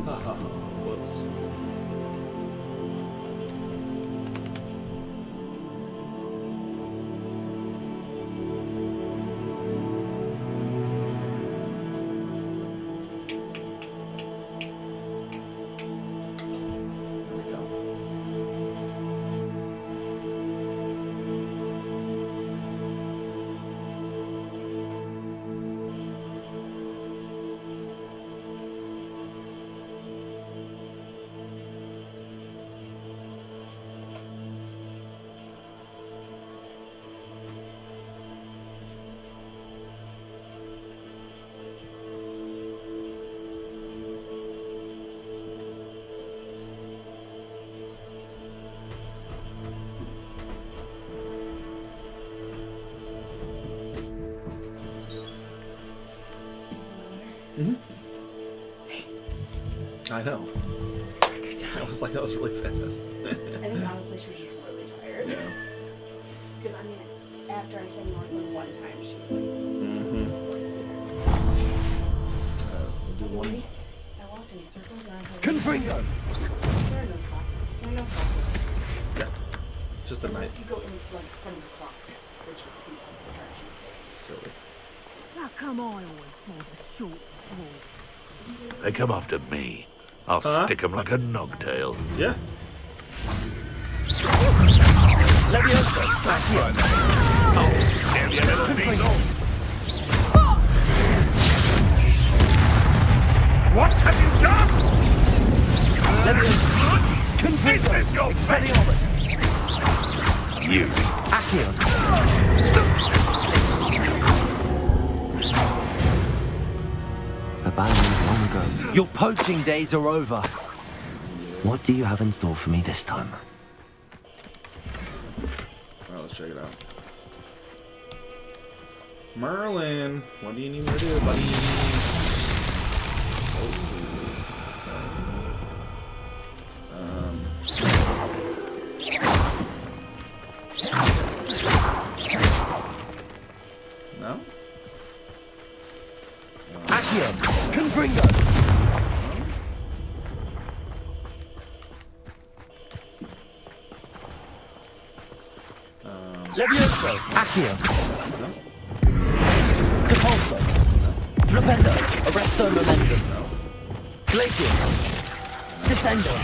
Whoops. I know. I was like, that was really fast. I think honestly she was just really tired. Yeah. Because I mean, after I said Northland one time, she was like, We'll do one. I walked in circles around her. Confringo! There are no spots. There are no spots. Yeah. Just a Unless nice. you go in front from the closet, which is the opposite direction. Silly. How come I always draw the short straw? They come after me. I'll stick 'em like a nogtail. Yeah. Levioso! Back here! Oh, scare you little beetle! What have you done? Levioso! Is this your best? Expelliarmus! You. Accio! Abandoned long ago. Your poaching days are over. What do you have in store for me this time? Alright, let's check it out. Merlin, what do you need me to do, buddy? No? Accio! Confringo! Levioso! Accio! Depulso! Flipendo! Arresto Momentum! Glacius! Descendo!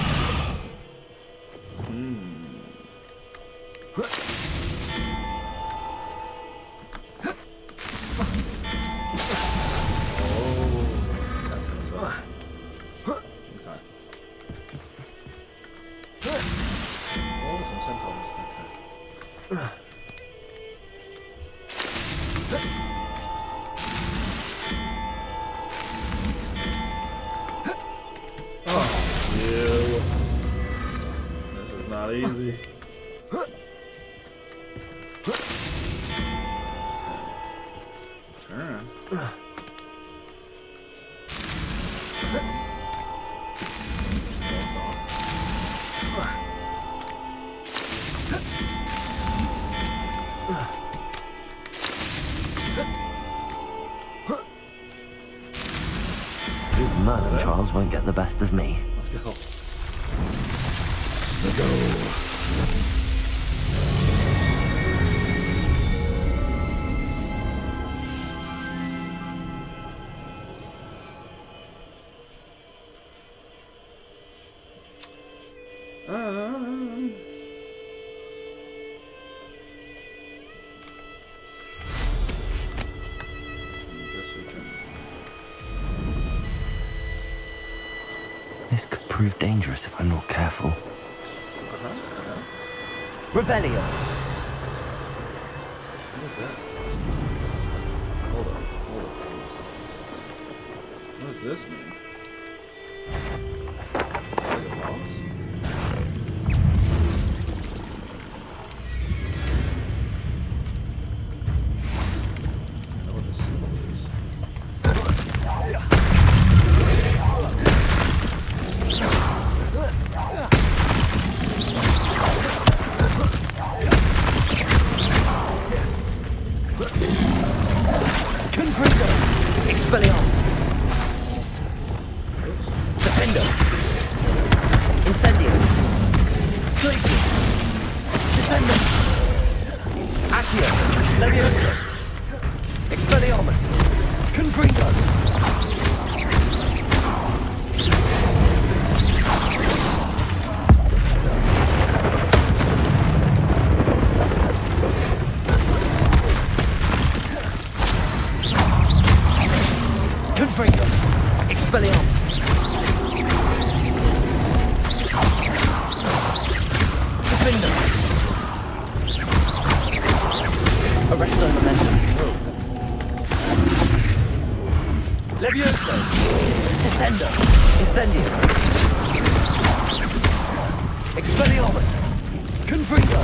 That's gonna suck. Okay. Oh, some symptoms. Okay. Oh, ew. This is not easy. Turn. These Merlin trials won't get the best of me. Let's go. Let's go. I guess we can. This could prove dangerous if I'm not careful. Revelio! What is that? Hold on. What does this mean? Like a boss? I know what the symbol is. Confringo! Expelliarmus! Oops. Defendo! Levioso! Expelliarmus! Confringo! Confringo! Expelliarmus! Defender! Arresto momentum. Levioso! Descendo! Incendio! Expelliarmus! Confringo!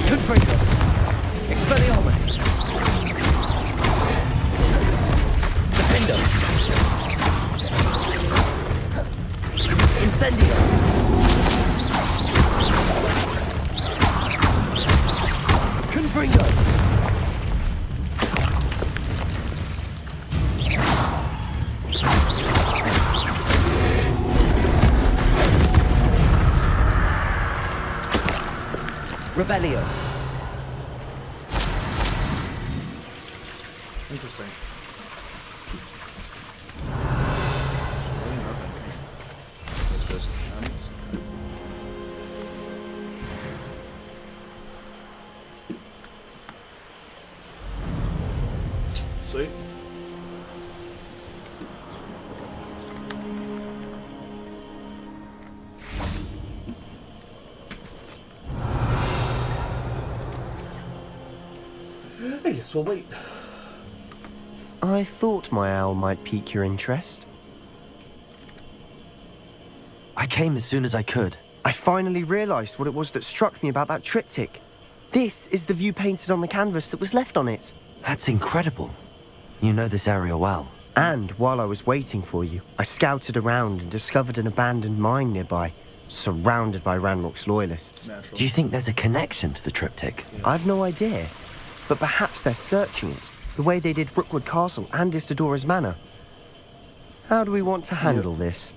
Confringo! Expelliarmus! Defendo! Incendio! Confringo! Revelio! Interesting. It's just hands. Sweet. I guess we'll wait. I thought my owl might pique your interest. I came as soon as I could. I finally realized what it was that struck me about that triptych. This is the view painted on the canvas that was left on it. That's incredible. You know this area well. And while I was waiting for you, I scouted around and discovered an abandoned mine nearby, surrounded by Ranrock's loyalists. Natural. Do you think there's a connection to the triptych? I've no idea, but perhaps they're searching it, the way they did Rookwood Castle and Isidora's Manor. How do we want to handle this?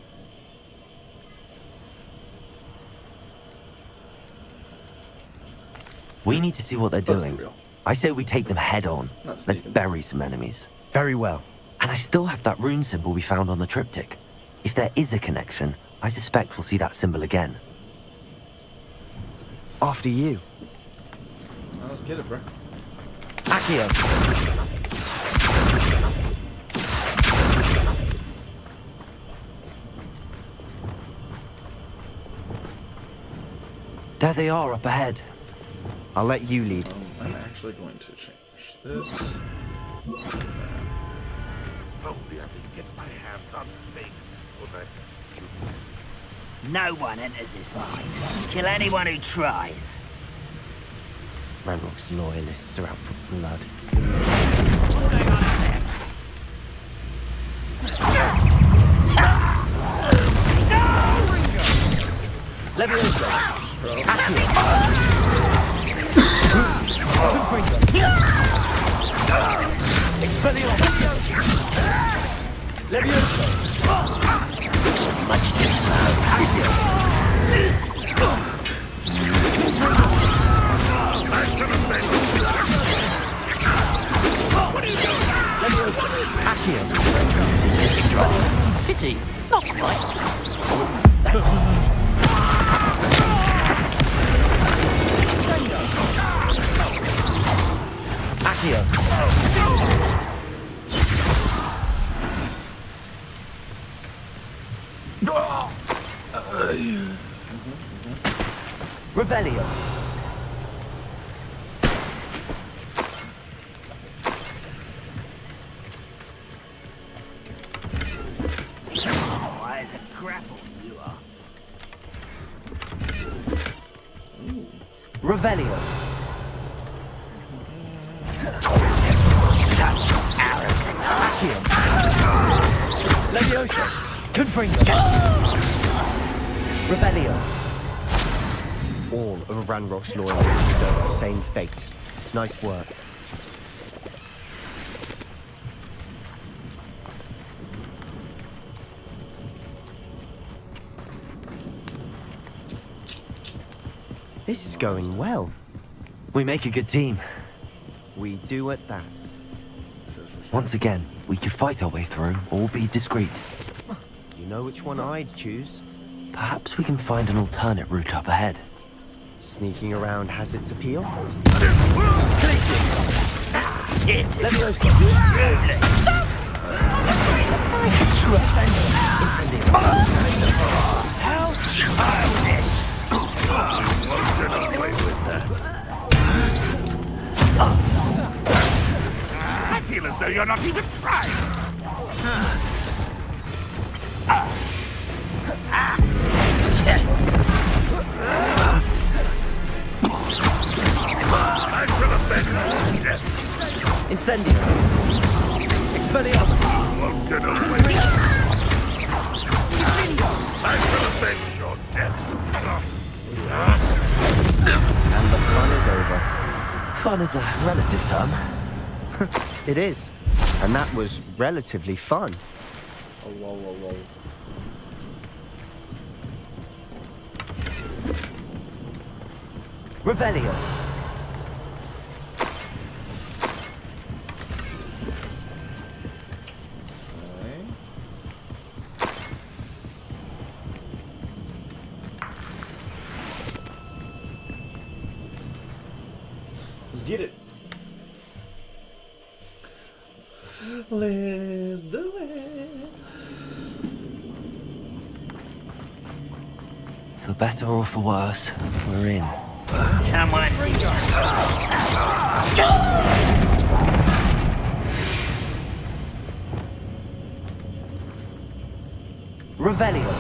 We need to see what they're Let's be doing. real. I say we take them head on. Not Let's sneaking. bury some enemies. Very well. And I still have that rune symbol we found on the triptych. If there is a connection, I suspect we'll see that symbol again. After you. Now let's get it, bro. Accio! There they are up ahead. I'll let you lead. I'm actually going to change this. Hopefully I can get my hands on things so that No one enters this mine. Kill anyone who tries. Ranrock's loyalists are out for blood. Levioso! Accio! Expelliarmus! Levioso! Much too slow. Levioso! Accio! Pity. Not quite. Accio! Revelio! Why is a grapple you are? Revelio! Such arrogance. Accio! Levioso! Confringo! Revelio! All of Ranrock's loyalists deserve the same fate. Nice work. This is going well. We make a good team. We do at that. Once again, we could fight our way through or be discreet. You know which one I'd choose. Perhaps we can find an alternate route up ahead. Sneaking around has its appeal. It's how childish! Won't get away with that. I feel as though you're not even trying. I shall avenge your death. Incendio! Expelliarmus! Won't get away with that. I shall avenge your death. And the fun is over. Fun is a relative term. It is. And that was relatively fun. Oh, whoa, whoa, whoa. Revelio! Let's get it. Let's do it. For better or for worse, we're in. Someone's Revelio!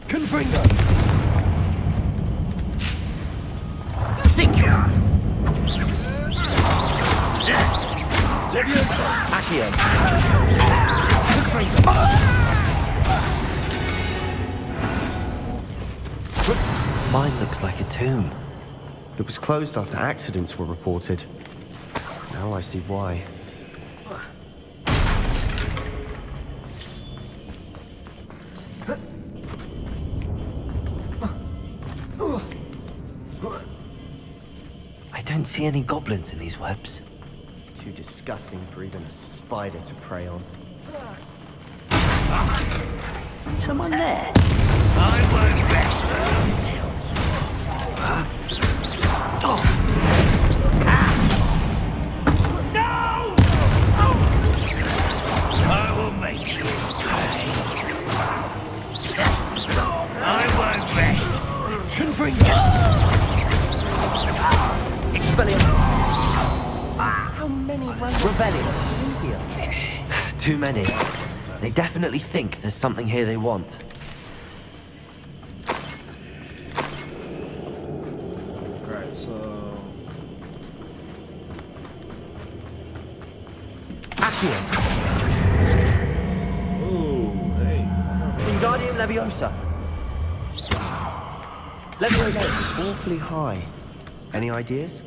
Confringo! Leviosa! Accio! This mine looks like a tomb. It was closed after accidents were reported. Now I see why. I don't see any goblins in these webs. Too disgusting for even a spider to prey on. someone there. I won't rest until... No! I will make you pay. I won't rest. Confringo. Expelliarmus. How many Rebellion. in here? Too many. They definitely think there's something here they want. Alright, so... Accio. Ooh, hey. Wingardium Leviosa. Leviosa. Awfully high. Any ideas?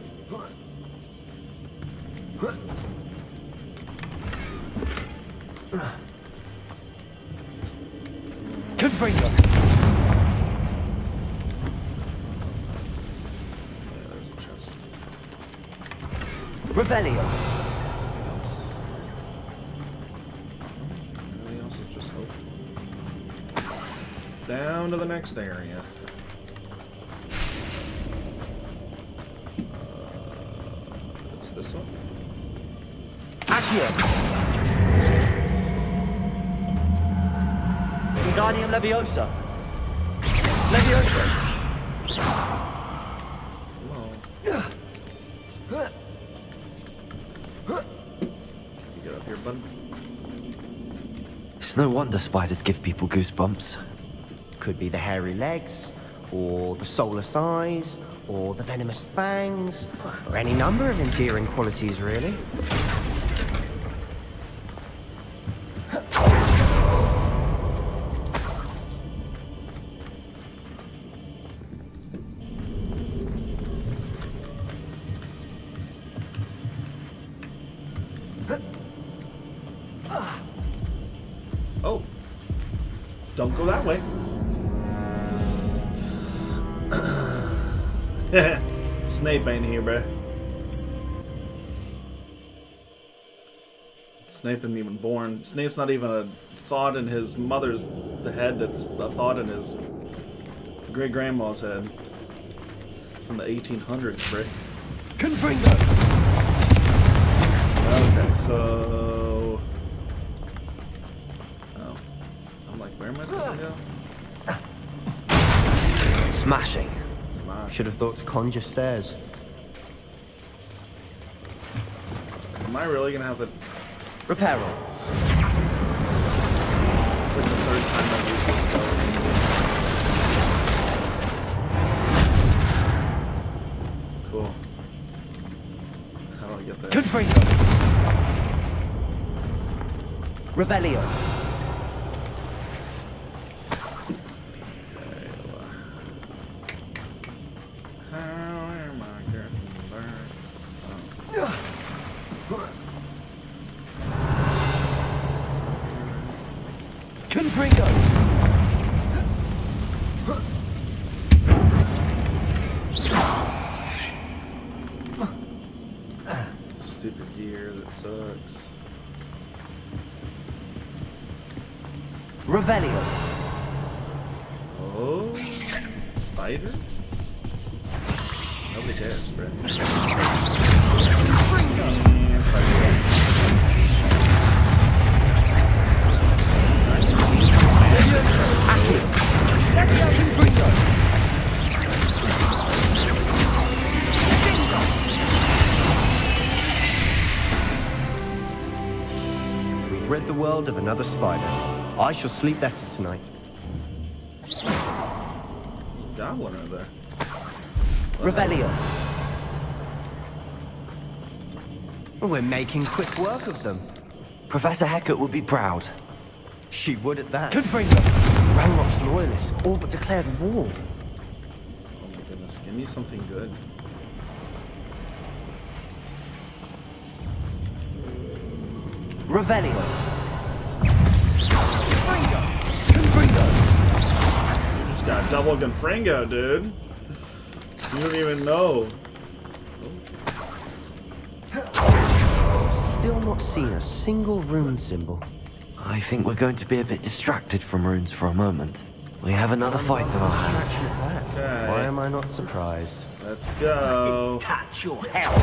Confringo. Revelio. Everything else is just hope. Down to the next area. It's this one. Accio. Wingardium Leviosa. Leviosa. Come on. You get up here, bud. It's no wonder spiders give people goosebumps. Could be the hairy legs, or the soulless eyes, or the venomous fangs, or any number of endearing qualities, really. Don't go that way. Snape ain't here, bruh. Snape isn't even born. Snape's not even a thought in his mother's head. That's a thought in his great-grandma's head. From the 1800s, bruh. Confringo! Okay, so... Oh. I'm like, where am I supposed to go? Smashing. Smash. Should have thought to conjure stairs. Am I really gonna have to... Reparo. It's like the third time I've used this spell. Cool. How do I get there? Confringo! Revelio. How am I getting there? Confringo! Stupid gear that sucks. Revelio. Oh, spider? Nobody cares, bro. We've rid the world of another spider. I shall sleep better tonight. Goblin over there. Revelio. We're making quick work of them. Professor Hecat would be proud. She would at that. Confringo. Ranrock's loyalists all but declared war. Oh my goodness, give me something good. Revelio. Confringo. Just got double Gunfringo, dude. You don't even know. Still not seen a single rune symbol. I think we're going to be a bit distracted from runes for a moment. We have another fight on our hands. Okay. Why am I not surprised? Let's go. Touch your hell.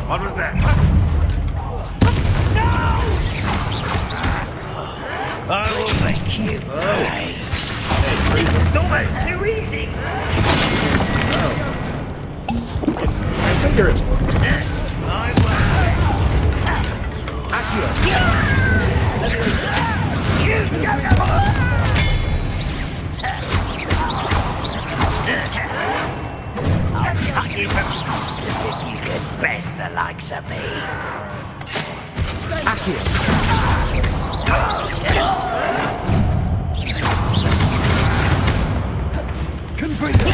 What was that? I will make you pay. It's almost too easy. I finger it. I will. Accio. You go. I'll cut you from pieces if you can best the likes of me. Accio. Confringo.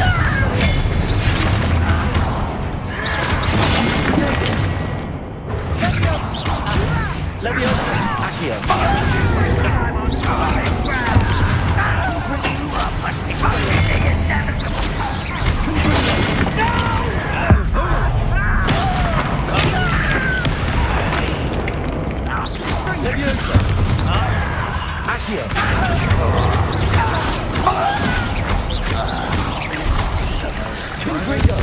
Leviosa. Accio. I'm on solid ground. You are particularly inevitable. Leviosa. Accio. Confringo.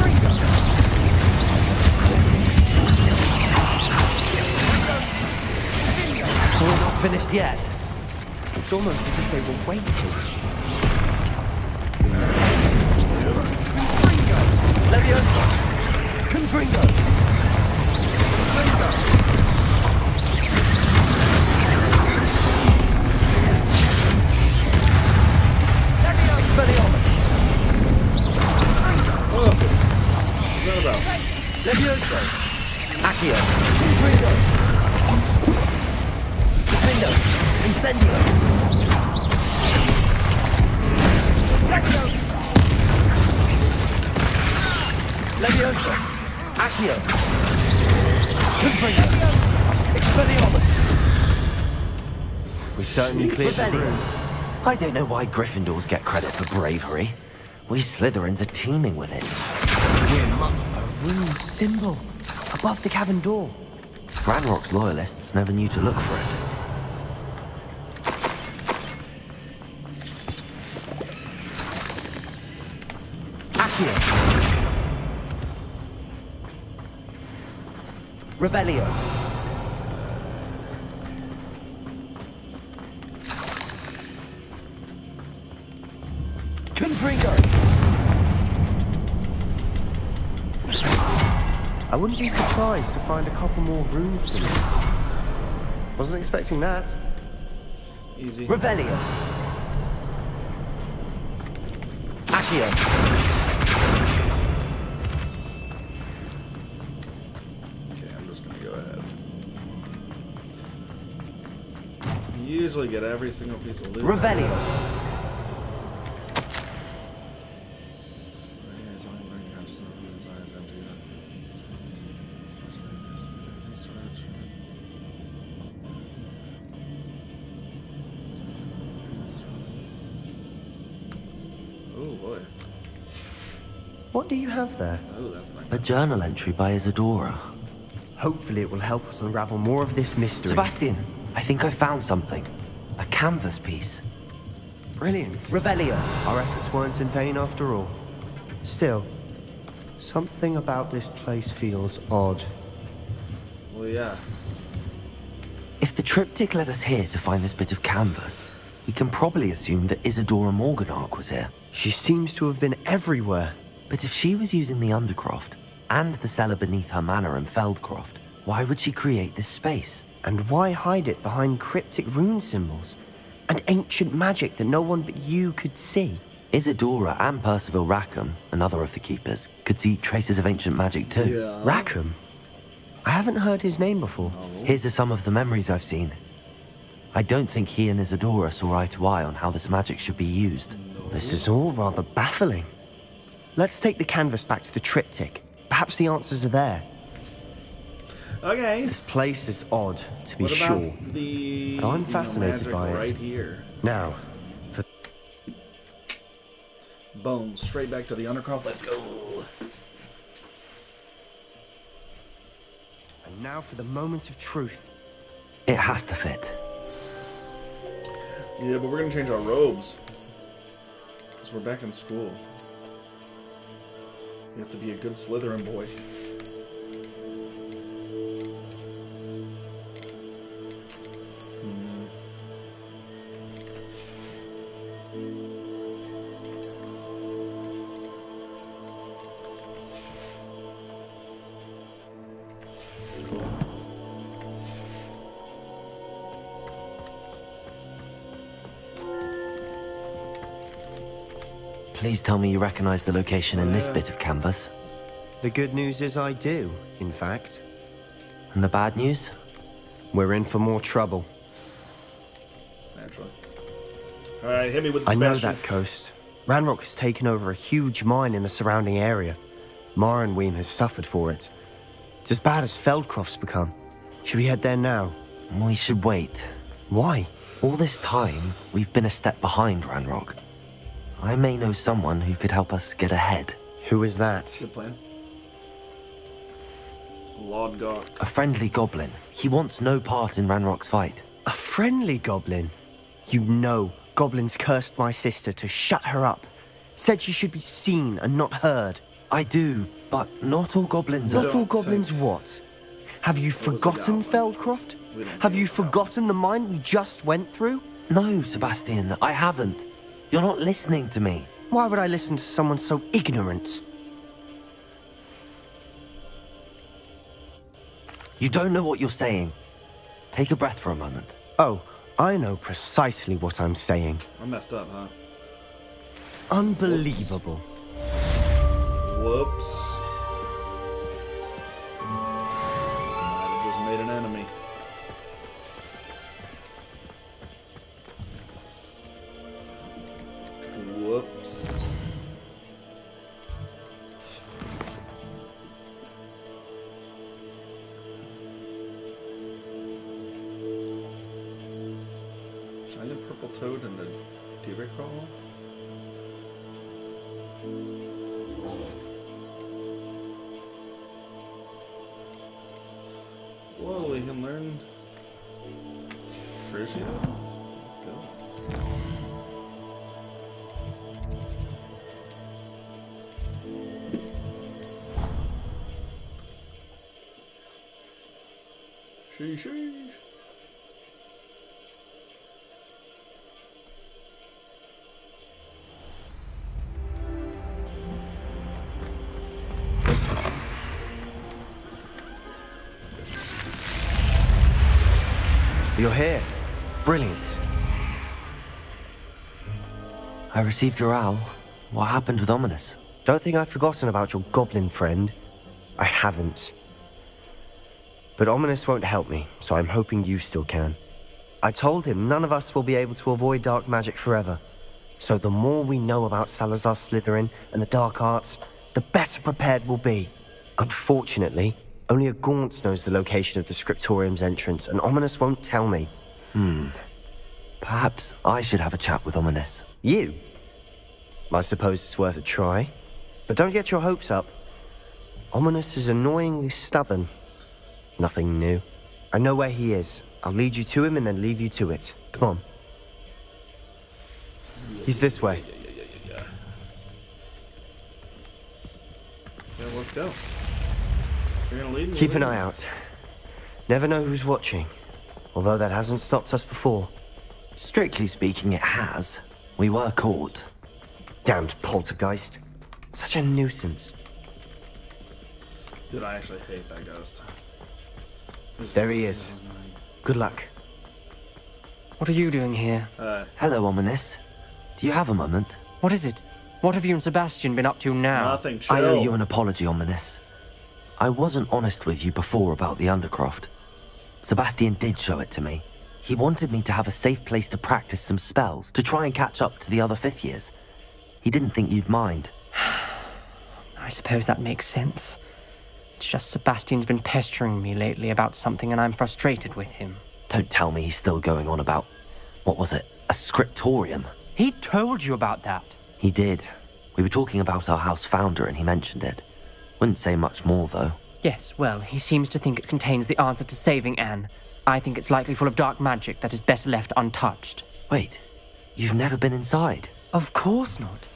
We're not finished yet. It's almost as if they were waiting. Leviosa. Confringo. Expelliarmus. What's that about? Leviosa. Accio. Confringo. Defendo. Incendio. Leviosa. Accio. Confringo. Expelliarmus. We certainly cleared the room. I don't know why Gryffindors get credit for bravery. We Slytherins are teeming with it. A rune symbol above the cavern door. Ranrock's loyalists never knew to look for it. Accio. Revelio. Confringo. I wouldn't be surprised to find a couple more rune symbols. Wasn't expecting that. Easy. Revelio. Accio. Okay, I'm just gonna go ahead. You usually get every single piece of loot. Revelio. Oh boy. What do you have there? Oh, that's not A good. journal entry by Isadora. Hopefully it will help us unravel more of this mystery. Sebastian, I think I found something. A canvas piece. Brilliant. Revelio. Our efforts weren't in vain after all. Still, something about this place feels odd. Well, yeah. If the triptych led us here to find this bit of canvas, we can probably assume that Isadora Morganach was here. She seems to have been everywhere. But if she was using the Undercroft and the cellar beneath her manor in Feldcroft, why would she create this space? And why hide it behind cryptic rune symbols and ancient magic that no one but you could see? Isadora and Percival Rackham, another of the keepers, could see traces of ancient magic too. Yeah. Rackham? I haven't heard his name before. Here's some of the memories I've seen. I don't think he and Isadora saw eye to eye on how this magic should be used. This is all rather baffling. Let's take the canvas back to the triptych. Perhaps the answers are there. Okay. This place is odd, to be What sure. about the? But I'm fascinated magic by it. right here. Now, Boom. Straight back to the Undercroft. Let's go. and now for the moment of truth. It has to fit. Yeah, but we're gonna change our robes because we're back in school. You have to be a good Slytherin boy. Please tell me you recognize the location in this bit of canvas. The good news is I do, in fact. And the bad news? We're in for more trouble. Naturally. All right, hit me with the I know Sebastian. that coast. Ranrock has taken over a huge mine in the surrounding area. Marrenweem has suffered for it. It's as bad as Feldcroft's become. Should we head there now? We should wait. Why? All this time, we've been a step behind Ranrock. I may know someone who could help us get ahead. Who is that? Good plan. Lord God. A friendly goblin. He wants no part in Ranrock's fight. A friendly goblin? You know, goblins cursed my sister to shut her up. Said she should be seen and not heard. I do, but not all goblins are... Not all goblins what? Have you forgotten Feldcroft? We don't Have know you about forgotten the mine we just went through? No, Sebastian, I haven't. You're not listening to me. Why would I listen to someone so ignorant? You don't know what you're saying. Take a breath for a moment. Oh, I know precisely what I'm saying. I messed up, huh? Unbelievable. Whoops. Might have just made an enemy. Whoops. Giant purple toad and a Deeper crawl? Whoa, we can learn Crucio? Let's go. Sheesh. You're here. Brilliant. I received your owl. What happened with Ominous? Don't think I've forgotten about your goblin friend. I haven't. But Ominous won't help me, so I'm hoping you still can. I told him none of us will be able to avoid dark magic forever. So the more we know about Salazar Slytherin and the dark arts, the better prepared we'll be. Unfortunately, only a Gaunt knows the location of the Scriptorium's entrance, and Ominous won't tell me. Perhaps I should have a chat with Ominous. You? I suppose it's worth a try. But don't get your hopes up. Ominous is annoyingly stubborn. Nothing new. I know where he is. I'll lead you to him and then leave you to it. Come on. He's this way. Yeah, let's go. You're gonna lead me? Keep an eye out. Never know who's watching. Although that hasn't stopped us before. Strictly speaking, it has. We were caught. Damned poltergeist. Such a nuisance. Dude, I actually hate that ghost. There he is. Good luck. What are you doing here? Hello, Ominous. Do you have a moment? What is it? What have you and Sebastian been up to now? Nothing, chill. I owe you an apology, Ominous. I wasn't honest with you before about the Undercroft. Sebastian did show it to me. He wanted me to have a safe place to practice some spells, to try and catch up to the other fifth years. He didn't think you'd mind. I suppose that makes sense. It's just Sebastian's been pestering me lately about something and I'm frustrated with him. Don't tell me he's still going on about, what was it, a scriptorium? He told you about that. He did. We were talking about our house founder and he mentioned it. Wouldn't say much more, though. Yes, well, he seems to think it contains the answer to saving Anne. I think it's likely full of dark magic that is better left untouched. Wait, you've never been inside? Of course not.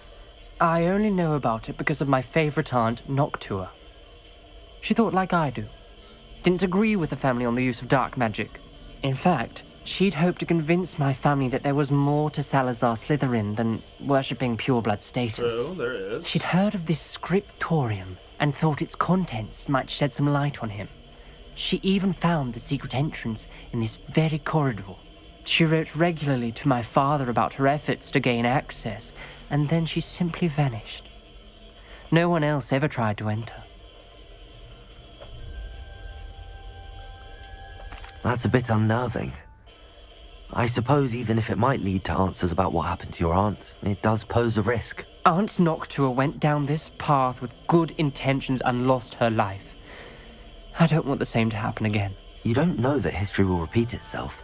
I only know about it because of my favorite aunt, Noctua. She thought like I do. Didn't agree with the family on the use of dark magic. In fact, she'd hoped to convince my family that there was more to Salazar Slytherin than worshipping pureblood status. So, there is. She'd heard of this scriptorium and thought its contents might shed some light on him. She even found the secret entrance in this very corridor. She wrote regularly to my father about her efforts to gain access, and then she simply vanished. No one else ever tried to enter. That's a bit unnerving. I suppose even if it might lead to answers about what happened to your aunt, it does pose a risk. Aunt Noctua went down this path with good intentions and lost her life. I don't want the same to happen again. You don't know that history will repeat itself.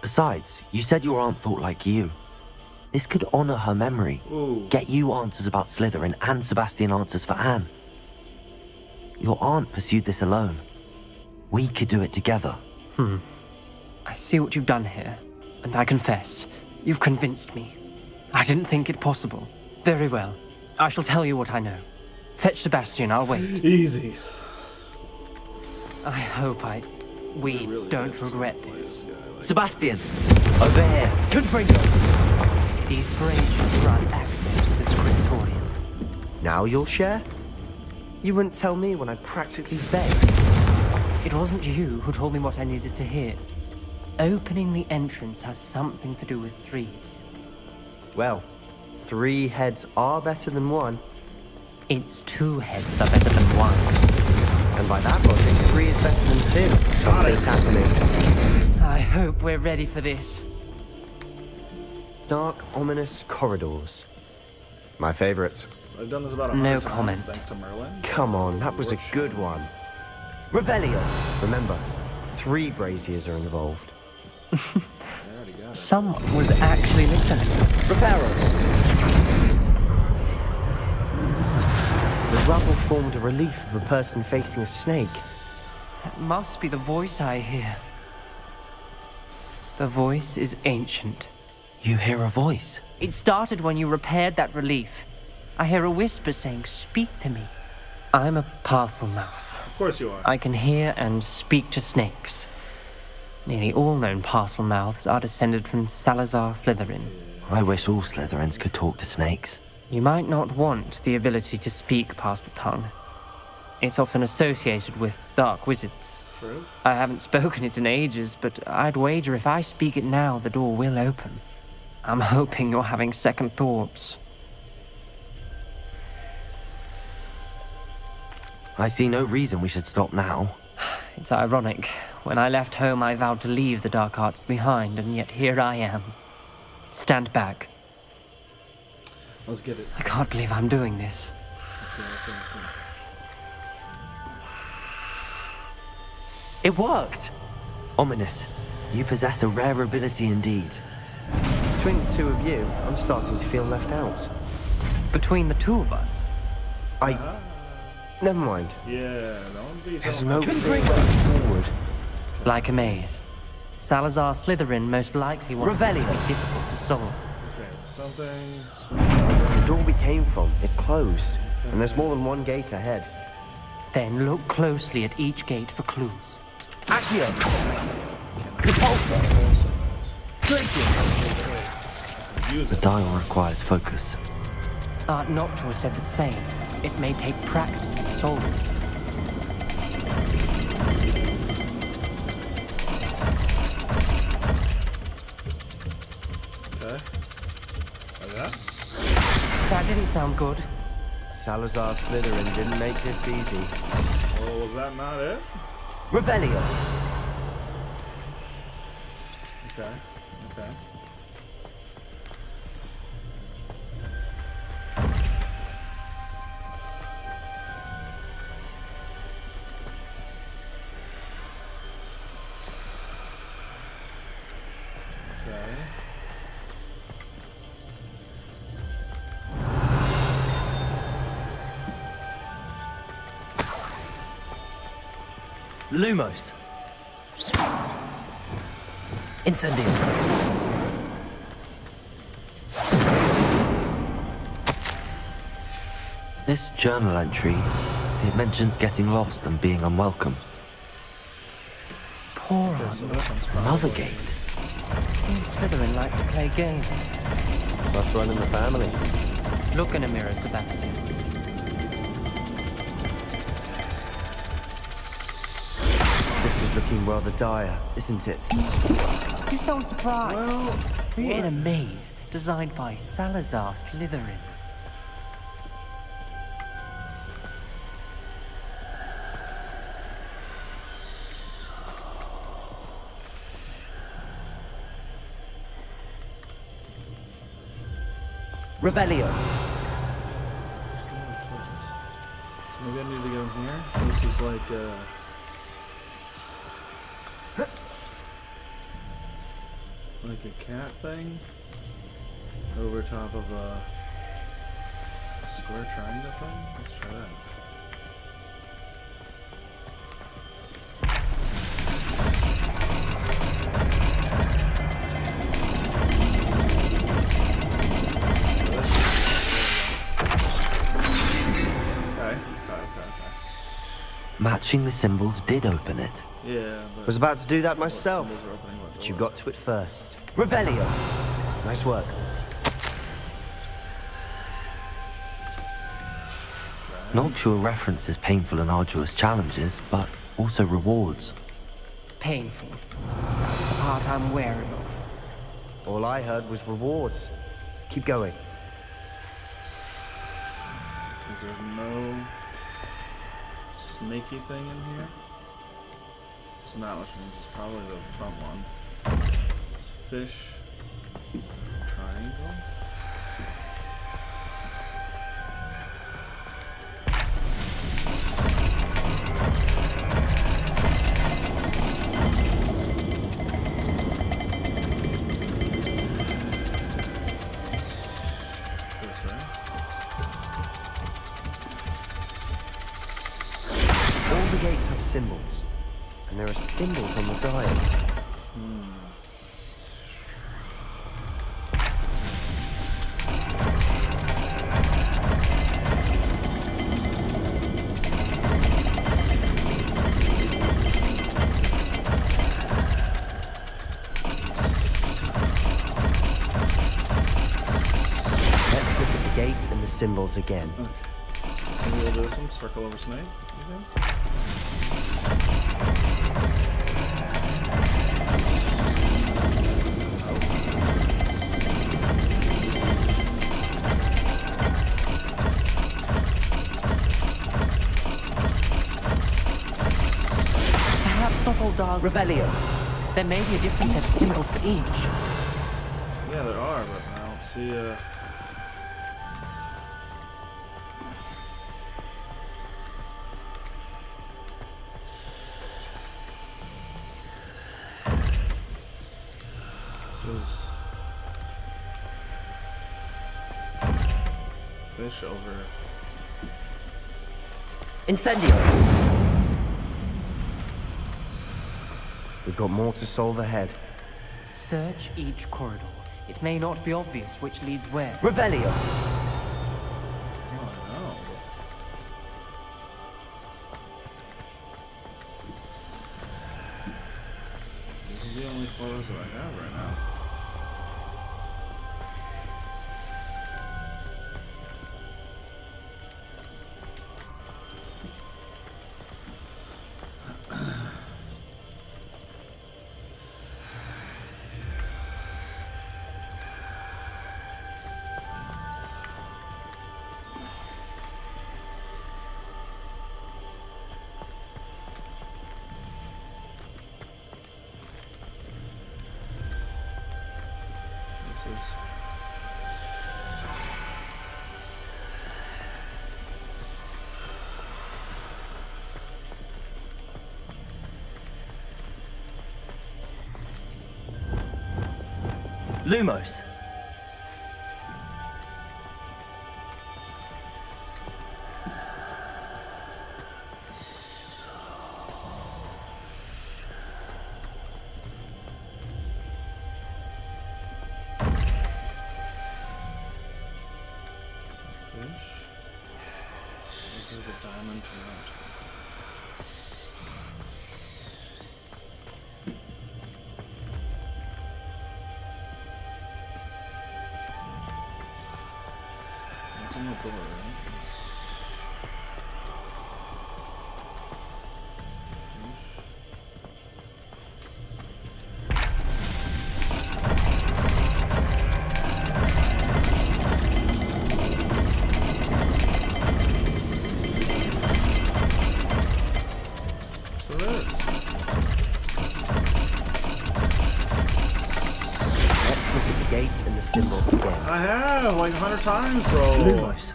Besides, you said your aunt thought like you. This could honor her memory. Ooh. Get you answers about Slytherin and Sebastian answers for Anne. Your aunt pursued this alone. We could do it together. I see what you've done here, and I confess, you've convinced me. I didn't think it possible. Very well. I shall tell you what I know. Fetch Sebastian, I'll wait. Easy. I hope we Really don't good. regret Play this. guy, like- Sebastian! Over here! Confringo! These braziers grant access to the scriptorium. Now you'll share? You wouldn't tell me when I practically begged. It wasn't you who told me what I needed to hear. Opening the entrance has something to do with threes. Well, 3 heads are better than 1. Its 2 heads are better than 1. And by that logic, 3 is better than 2. Something's happening. I hope we're ready for this. Dark, ominous corridors. My favorite. I've done this about No 100 times, comment. thanks to Merlin. Come on, that was a good one. Revelio. Remember, 3 braziers are involved. I already got Someone was actually listening. The rubble formed a relief of a person facing a snake. That must be the voice I hear. The voice is ancient. You hear a voice? It started when you repaired that relief. I hear a whisper saying, "Speak to me." I'm a parcel mouth. Of course you are. I can hear and speak to snakes. Nearly all known parcel mouths are descended from Salazar Slytherin. I wish all Slytherins could talk to snakes. You might not want the ability to speak past the tongue. It's often associated with dark wizards. True. I haven't spoken it in ages, but I'd wager if I speak it now, the door will open. I'm hoping you're having second thoughts. I see no reason we should stop now. It's ironic. When I left home, I vowed to leave the dark arts behind, and yet here I am. Stand back. Let's get it. I can't believe I'm doing this. It worked! Ominous, you possess a rare ability indeed. Between the two of you, I'm starting to feel left out. Between the two of us, Never mind. Yeah, don't be There's telling no me. fear forward. like a maze. Salazar Slytherin most likely wants it to be difficult to solve. Okay, something. The door we came from, it closed. And there's more than one gate ahead. Then look closely at each gate for clues. Accio! Repulsor! Use The it. dial requires focus. Art Noctua said the same. It may take practice to solve it. Okay. Like that? That didn't sound good. Salazar Slytherin didn't make this easy. Oh, was that not it? Revelio! Okay. Okay. Okay. Lumos! Incendio! This journal entry, it mentions getting lost and being unwelcome. Poor Okay, Art so this one's Another probably- gate. Seems Slytherin like to play games. Must run in the family. Look in a mirror, Sebastian. This is looking rather dire, isn't it? You sound surprised. Well, We're in a maze designed by Salazar Slytherin. Revelio! so maybe I need to go in here. This is like like a cat thing over top of a square triangle thing. Let's try that. Okay. Matching the symbols did open it. Yeah, but Was about to do that what myself, symbols are opening what but you door? got to it first. Revelio! Nice work. Noctua references painful and arduous challenges, but also rewards. Painful. That's the part I'm wary of. All I heard was rewards. Keep going. Is there no snaky thing in here? It's not, which means it's probably the front one. Fish triangle. All the gates have symbols, and there are symbols on the dial. Let's look at the gate and the symbols again. Okay. Maybe we'll do this one. Circle over snake. Okay. Perhaps not all dials. Revelio. There may be a different set of symbols for each. Yeah, there are, but I don't see This is fish over. Incendio. We've got more to solve ahead. Search each corridor. It may not be obvious which leads where. Revelio. Oh no. This is the only photos that I have right now. This is Lumos. fish. This is the diamond tonight. That's on the door, right? So it is. Let's look at the gate and the symbols again. I have like 100 times, bro. Lumos.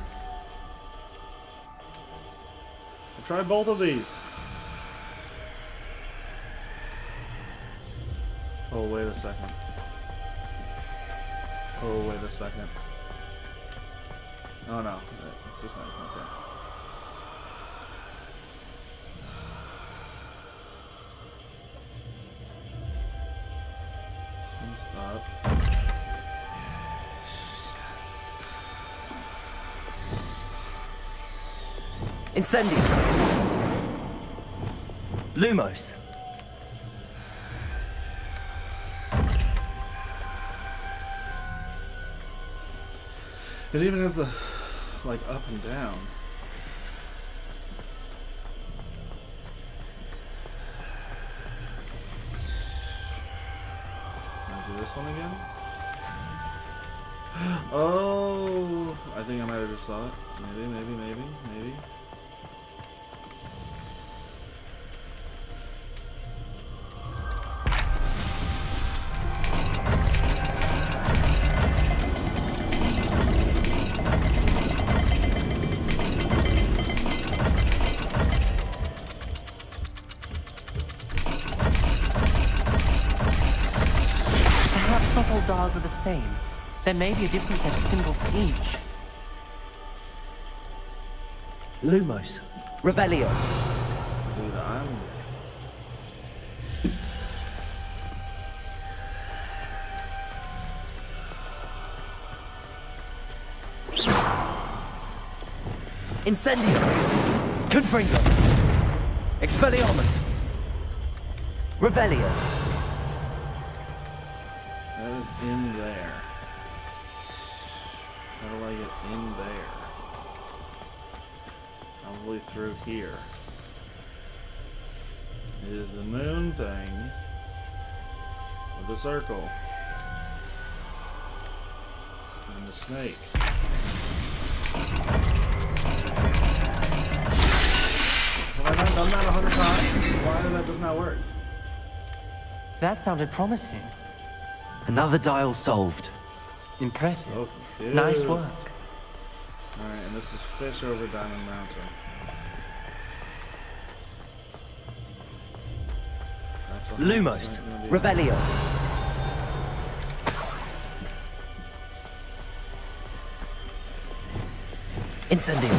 I tried both of these. Oh, wait a second. Oh, wait a second. Oh no, it's just not okay. This one's up. Incendio. Lumos. It even has the like up and down. Can I do this one again? Oh, I think I might have just saw it. Maybe. Perhaps not all dials are the same. There may be a different set of symbols for each. Lumos. Revelio. Dude, I'm... Incendio! Confringo! Expelliarmus! Revelio! That is in there. How do I get in there? Probably through here. It is the moon thing with the circle and the snake. Have I not done that 100 times? Why that does not work? That sounded promising. Another dial solved. Impressive. Oh, dude. Nice work. Alright, and this is fish over Diamond Mountain. So that's 100% Lumos! gonna be- Revelio! Incendio!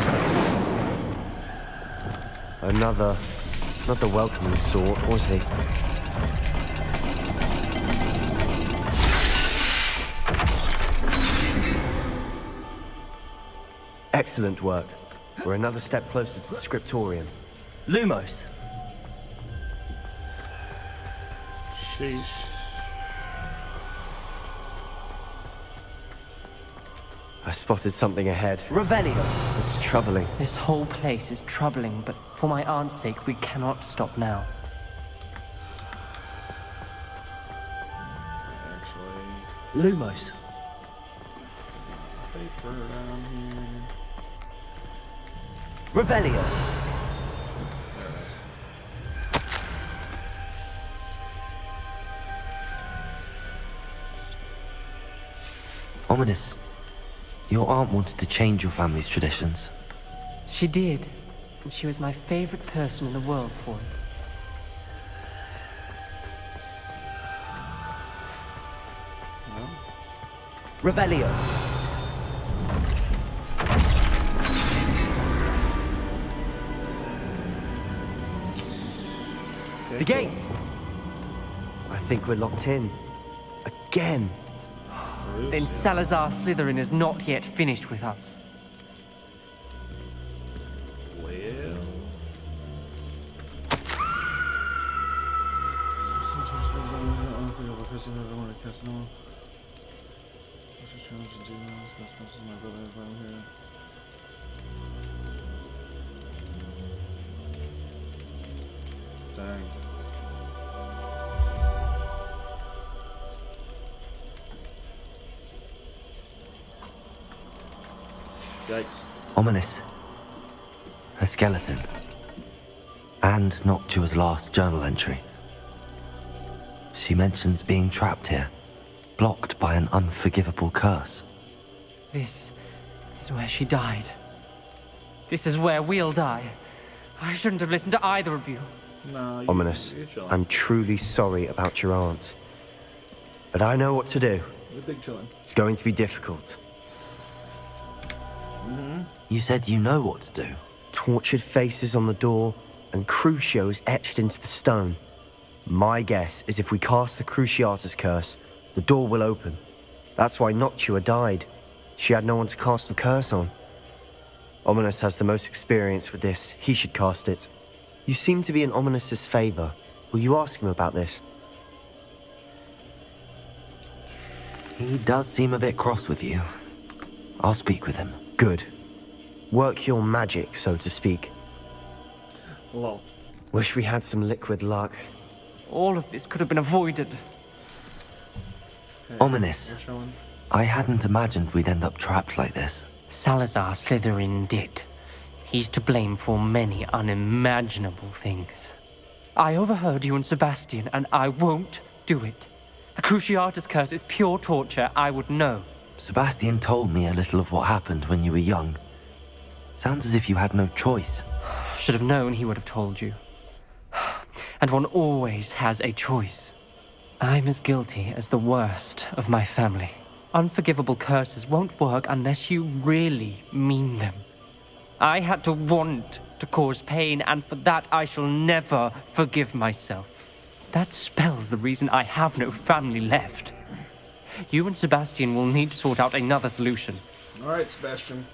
Another, not the welcoming sort, was he? Excellent work. We're another step closer to the scriptorium. Lumos! Sheesh. I spotted something ahead. Revelio! It's troubling. This whole place is troubling, but for my aunt's sake, we cannot stop now. Actually, Lumos! paper down here. Revelio! There it is. Ominous. Your aunt wanted to change your family's traditions. She did, and she was my favorite person in the world for it. Revelio! Okay, The gates! I think we're locked in. Again. cool. Then Salazar Slytherin is not yet finished with us. Well. Dang. Yikes. Ominous. A skeleton. And Noctua's last journal entry. She mentions being trapped here, blocked by an unforgivable curse. This is where she died. This is where we'll die. I shouldn't have listened to either of you. No, Ominous, you're chilling. I'm truly sorry about your aunt. But I know what to do. You're big chilling. It's going to be difficult. You said you know what to do. Tortured faces on the door and Crucios etched into the stone. My guess is if we cast the Cruciatus curse, the door will open. That's why Noctua died. She had no one to cast the curse on. Ominous has the most experience with this. He should cast it. You seem to be in Ominous's favor. Will you ask him about this? He does seem a bit cross with you. I'll speak with him. Good. Work your magic, so to speak. Lol. Wish we had some liquid luck. All of this could have been avoided. Okay, Ominous. we're chilling. I hadn't imagined we'd end up trapped like this. Salazar Slytherin did. He's to blame for many unimaginable things. I overheard you and Sebastian, and I won't do it. The Cruciatus curse is pure torture. I would know. Sebastian told me a little of what happened when you were young. Sounds as if you had no choice. Should have known he would have told you. And one always has a choice. I'm as guilty as the worst of my family. Unforgivable curses won't work unless you really mean them. I had to want to cause pain, and for that I shall never forgive myself. That spell's the reason I have no family left. You and Sebastian will need to sort out another solution. Alright, Sebastian.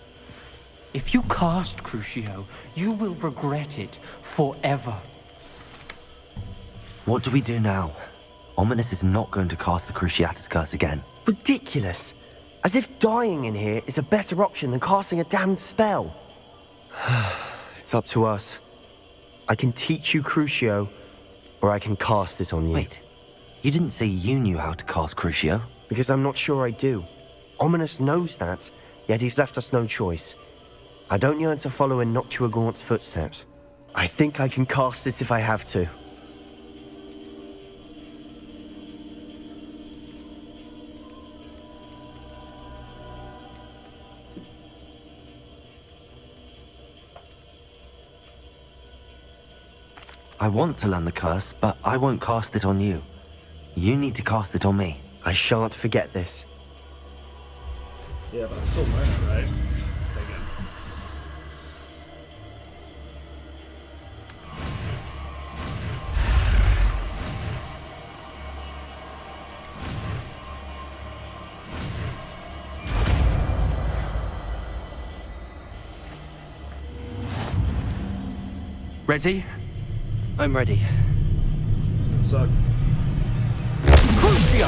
If you cast Crucio, you will regret it forever. What do we do now? Ominous is not going to cast the Cruciatus Curse again. Ridiculous. As if dying in here is a better option than casting a damned spell. It's up to us. I can teach you Crucio, or I can cast it on you. Wait, you didn't say you knew how to cast Crucio? Because I'm not sure I do. Ominous knows that, yet he's left us no choice. I don't yearn to follow in Noctuagaunt's footsteps. I think I can cast it if I have to. I want to learn the curse, but I won't cast it on you. You need to cast it on me. I shan't forget this. Yeah, but I'm still learning, right? Again. Ready? I'm ready. It's gonna suck. Crucio!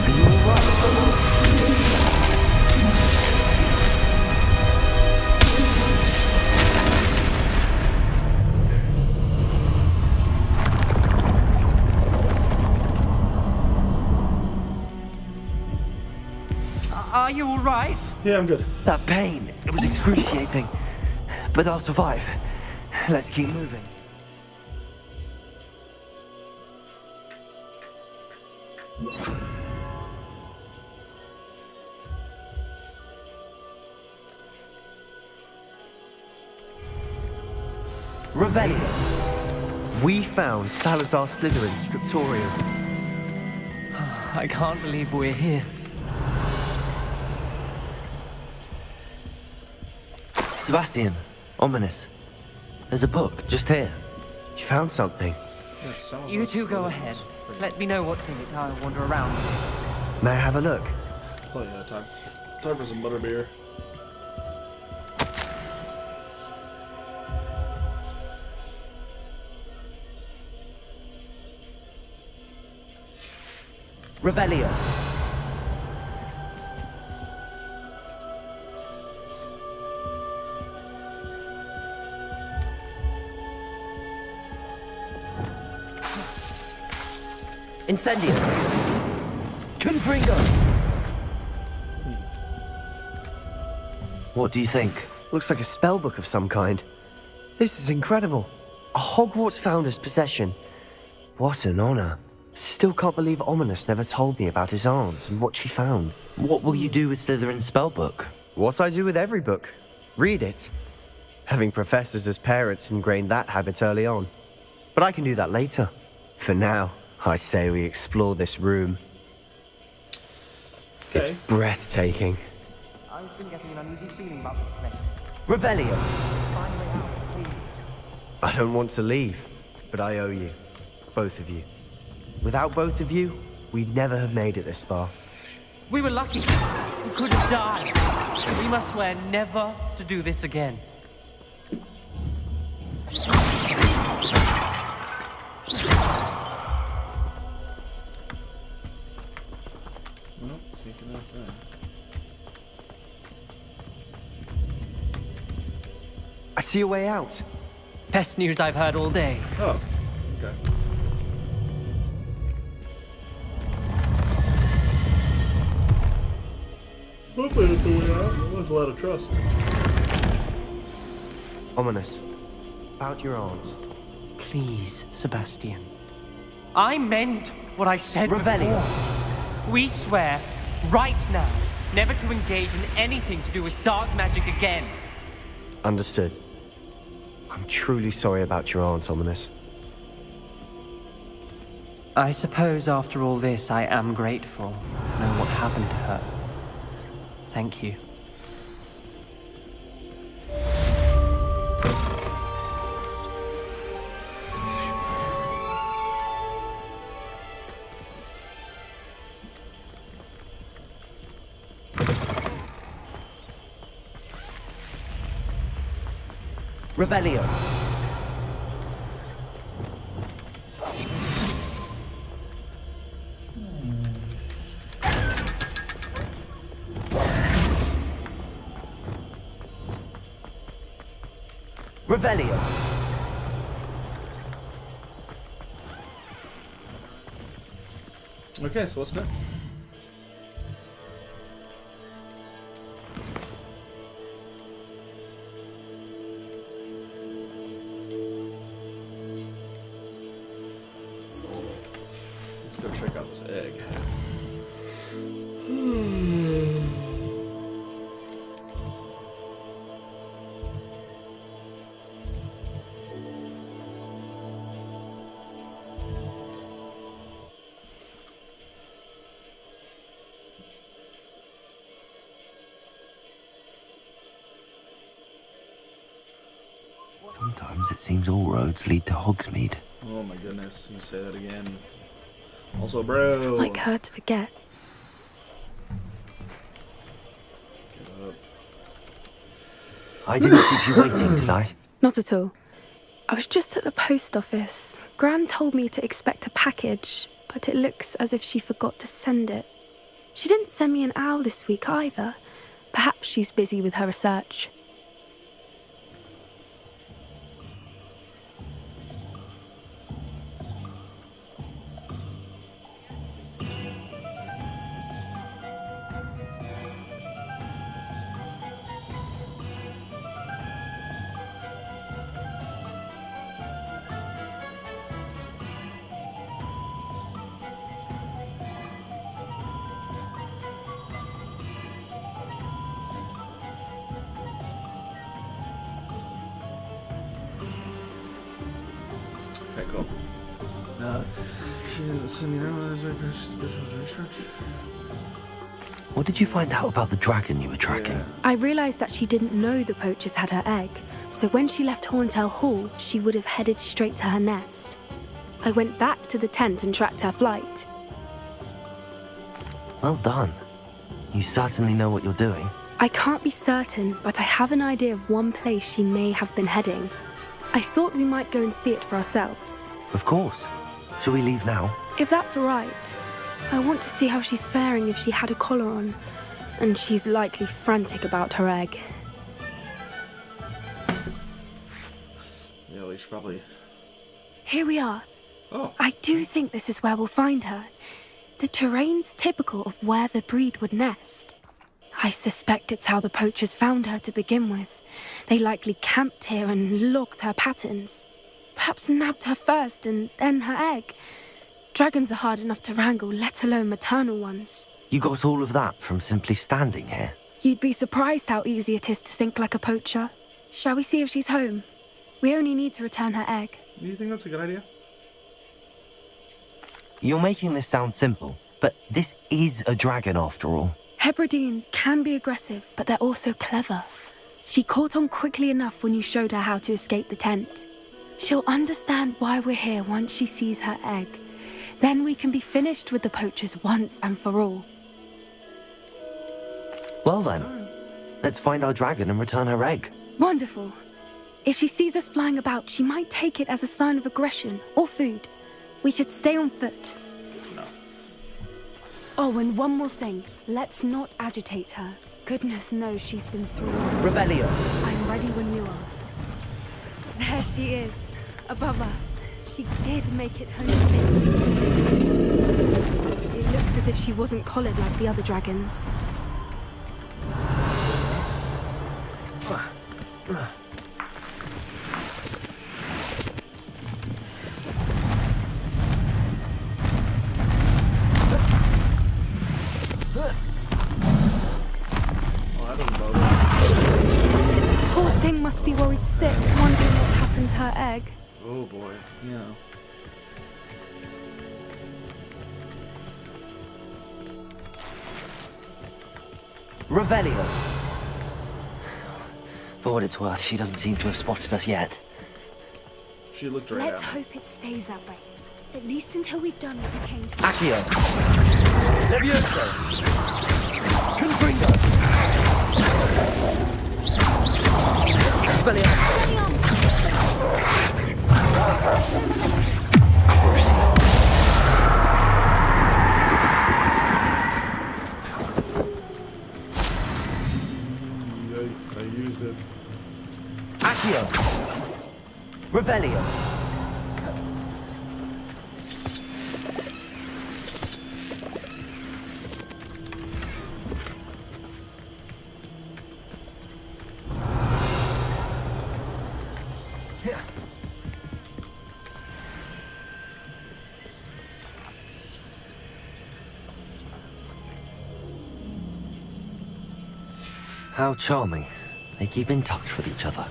Are you alright? Are you all right? Yeah, I'm good. That pain, it was excruciating. But I'll survive. Let's keep moving. Revellius. We found Salazar Slytherin's scriptorium. I can't believe we're here. Sebastian, Ominous. There's a book just here. You found something. Yeah, sounds You like two go Slytherin. ahead. Let me know what's in it. I'll wander around. May I have a look? Oh yeah, time for some butterbeer. Revelio. Incendio. Confringo. What do you think? Looks like a spellbook of some kind. This is incredible. A Hogwarts founder's possession. What an honor. Still can't believe Ominous never told me about his aunt and what she found. What will you do with Slytherin's spellbook? What I do with every book. Read it. Having professors as parents ingrained that habit early on. But I can do that later. For now, I say we explore this room. It's Okay. breathtaking. I've been getting an uneasy feeling about this place. Revelio. I don't want to leave, but I owe you. Both of you. Without both of you, we'd never have made it this far. We were lucky. We could have died. We must swear never to do this again. Nope, taking that thing. I see a way out. Best news I've heard all day. Oh, okay. Hopefully that's the way out. There's a lot of trust. Ominous. About your aunt. Please, Sebastian. I meant what I said Revelio. before. We swear, right now, never to engage in anything to do with dark magic again. Understood. I'm truly sorry about your aunt, Ominous. I suppose after all this, I am grateful to know what happened to her. thank you. Revelio. Revelio. Okay, so what's next? Let's go check out this egg. Sometimes it seems all roads lead to Hogsmeade. Oh my goodness, you say that again. Also, bro. It's not like her to forget. Get up. I didn't keep you waiting, did I? Not at all. I was just at the post office. Gran told me to expect a package, but it looks as if she forgot to send it. She didn't send me an owl this week either. Perhaps she's busy with her research. Okay, cool. She didn't send me that. What did you find out about the dragon you were tracking? Yeah. I realised that she didn't know the poachers had her egg, so when she left Horntail Hall, she would have headed straight to her nest. I went back to the tent and tracked her flight. Well done. You certainly know what you're doing. I can't be certain, but I have an idea of one place she may have been heading. I thought we might go and see it for ourselves. Of course. Shall we leave now? If that's all right. I want to see how she's faring if she had a collar on. And she's likely frantic about her egg. Yeah, we should probably. Here we are. Oh. I do think this is where we'll find her. The terrain's typical of where the breed would nest. I suspect it's how the poachers found her to begin with. They likely camped here and logged her patterns. Perhaps nabbed her first and then her egg. Dragons are hard enough to wrangle, let alone maternal ones. You got all of that from simply standing here? You'd be surprised how easy it is to think like a poacher. Shall we see if she's home? We only need to return her egg. Do you think that's a good idea? You're making this sound simple, but this is a dragon after all. Hebrideans can be aggressive, but they're also clever. She caught on quickly enough when you showed her how to escape the tent. She'll understand why we're here once she sees her egg. Then we can be finished with the poachers once and for all. Well then, let's find our dragon and return her egg. Wonderful. If she sees us flying about, she might take it as a sign of aggression or food. We should stay on foot. No. Oh, and one more thing. Let's not agitate her. Goodness knows she's been through. Revelio. I'm ready when you are. There she is, above us. She did make it home safe. It looks as if she wasn't collared like the other dragons. Poor thing must be worried sick, wondering what happened to her egg. Oh boy, yeah. Revelio. For what it's worth, she doesn't seem to have spotted us yet. She looked right Let's at me. hope it stays that way. At least until we've done what we came to. Accio. Levioso. Confringo. Expelliarmus. Crucio. Yikes, I used it. Accio. Revelio. How charming. They keep in touch with each other.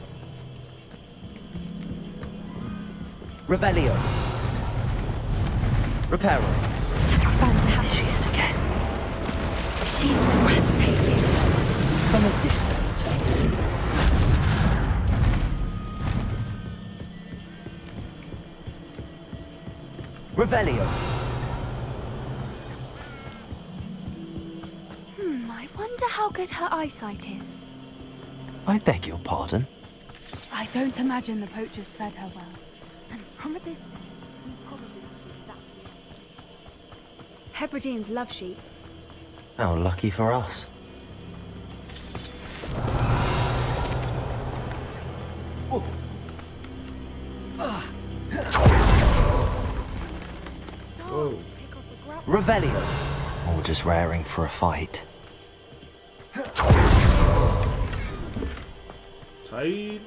Revelio. Reparo. Fantastic. There she is again. She's breathtaking. From a distance. Revelio. I wonder how good her eyesight is. I beg your pardon. I don't imagine the poachers fed her well. And from a distance, we probably Hebridean's love sheep. How lucky for us. Whoa. Revelio. Or just raring for a fight. Tight.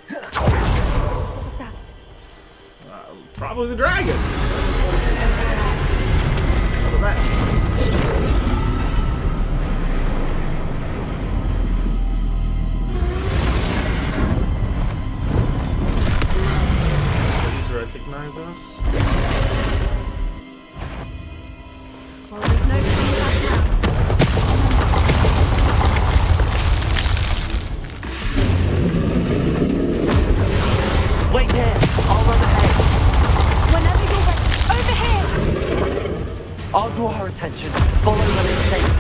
What's that? Probably the dragon. What was that? Please recognize us. Well, there's no coming back now. Wait here! I'll run ahead! Whenever you're ready. Over here! I'll draw her attention. Follow when it's safe.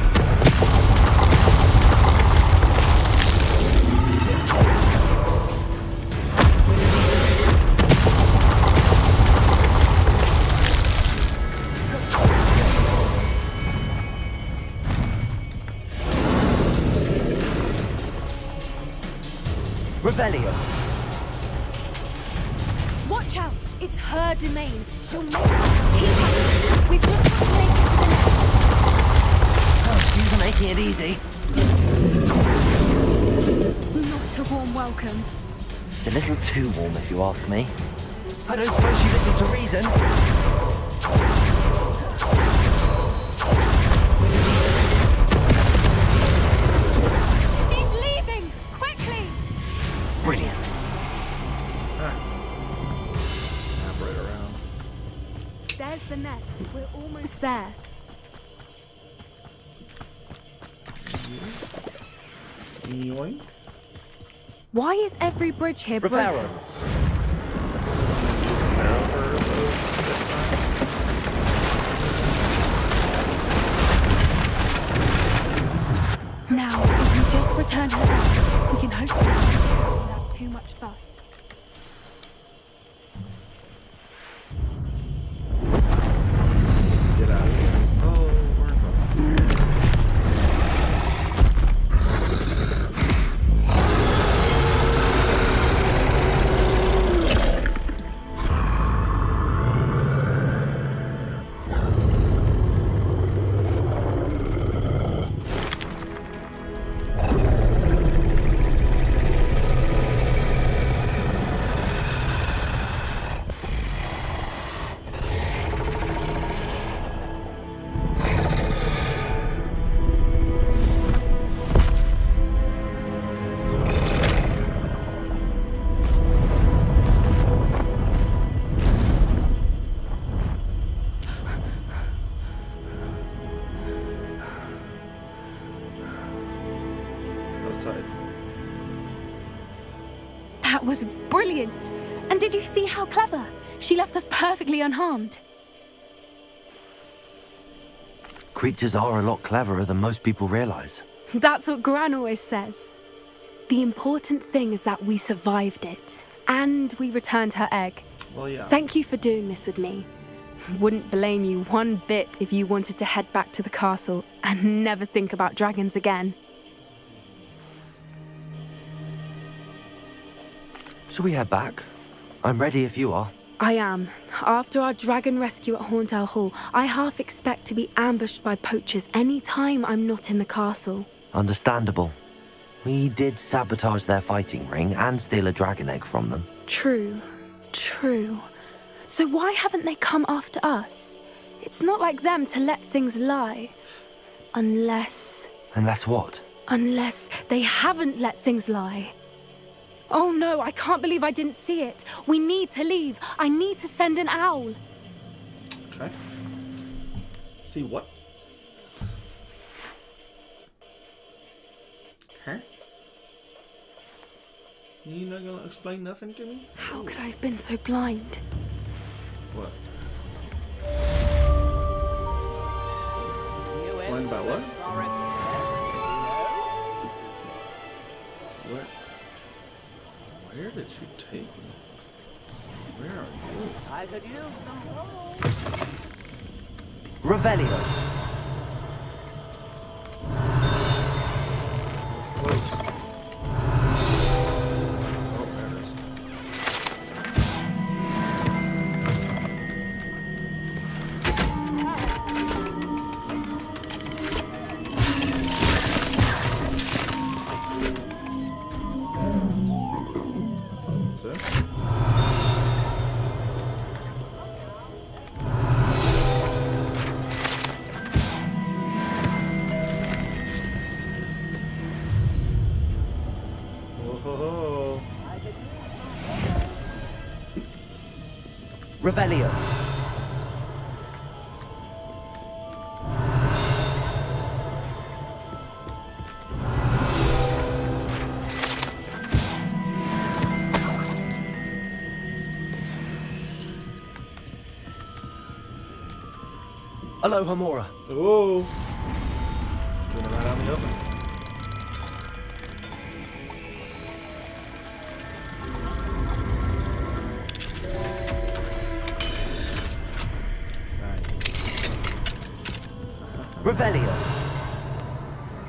Revelio. Watch out! It's her domain. She'll make keep at it. We've just got to make it to the nest. Oh, she's making it easy. Not a warm welcome. It's a little too warm, if you ask me. I don't suppose you listen to reason. She's leaving! Quickly! Brilliant. Snap right around. There's the nest. We're almost there. Yoink. Why is every bridge here broken? Reparo. Arrow for Now, if we just return her back, we can hopefully get her without too much fuss. get out of here. Oh, we're in trouble. was brilliant. And did you see how clever? She left us perfectly unharmed. Creatures are a lot cleverer than most people realize. That's what Gran always says. The important thing is that we survived it. And we returned her egg. Well, yeah. Thank you for doing this with me. Wouldn't blame you one bit if you wanted to head back to the castle and never think about dragons again. Shall we head back? I'm ready if you are. I am. After our dragon rescue at Hauntow Hall, I half expect to be ambushed by poachers any time I'm not in the castle. Understandable. We did sabotage their fighting ring and steal a dragon egg from them. True. So why haven't they come after us? It's not like them to let things lie. Unless what? Unless they haven't let things lie. Oh no, I can't believe I didn't see it. We need to leave. I need to send an owl. Okay. See what? Huh? You not gonna explain nothing to me? How could I have been so blind? What? Blind about what? What? Where did you take me? Where are you? I could use some. Revelio. Close. Oh, there it is. That's it. Whoa. Revelio. Aloha Mora. Whoa. Doing it right out in the open. Revelio.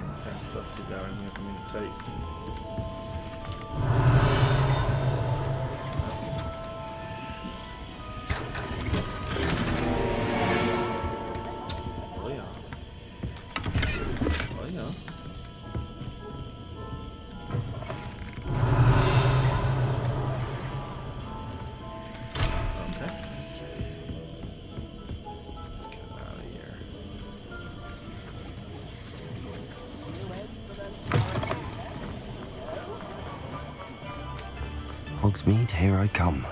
What kind of stuff you got in here for me to take? Oh yeah. Oh yeah. Okay. Let's get out of here. Hogsmeade, here I come.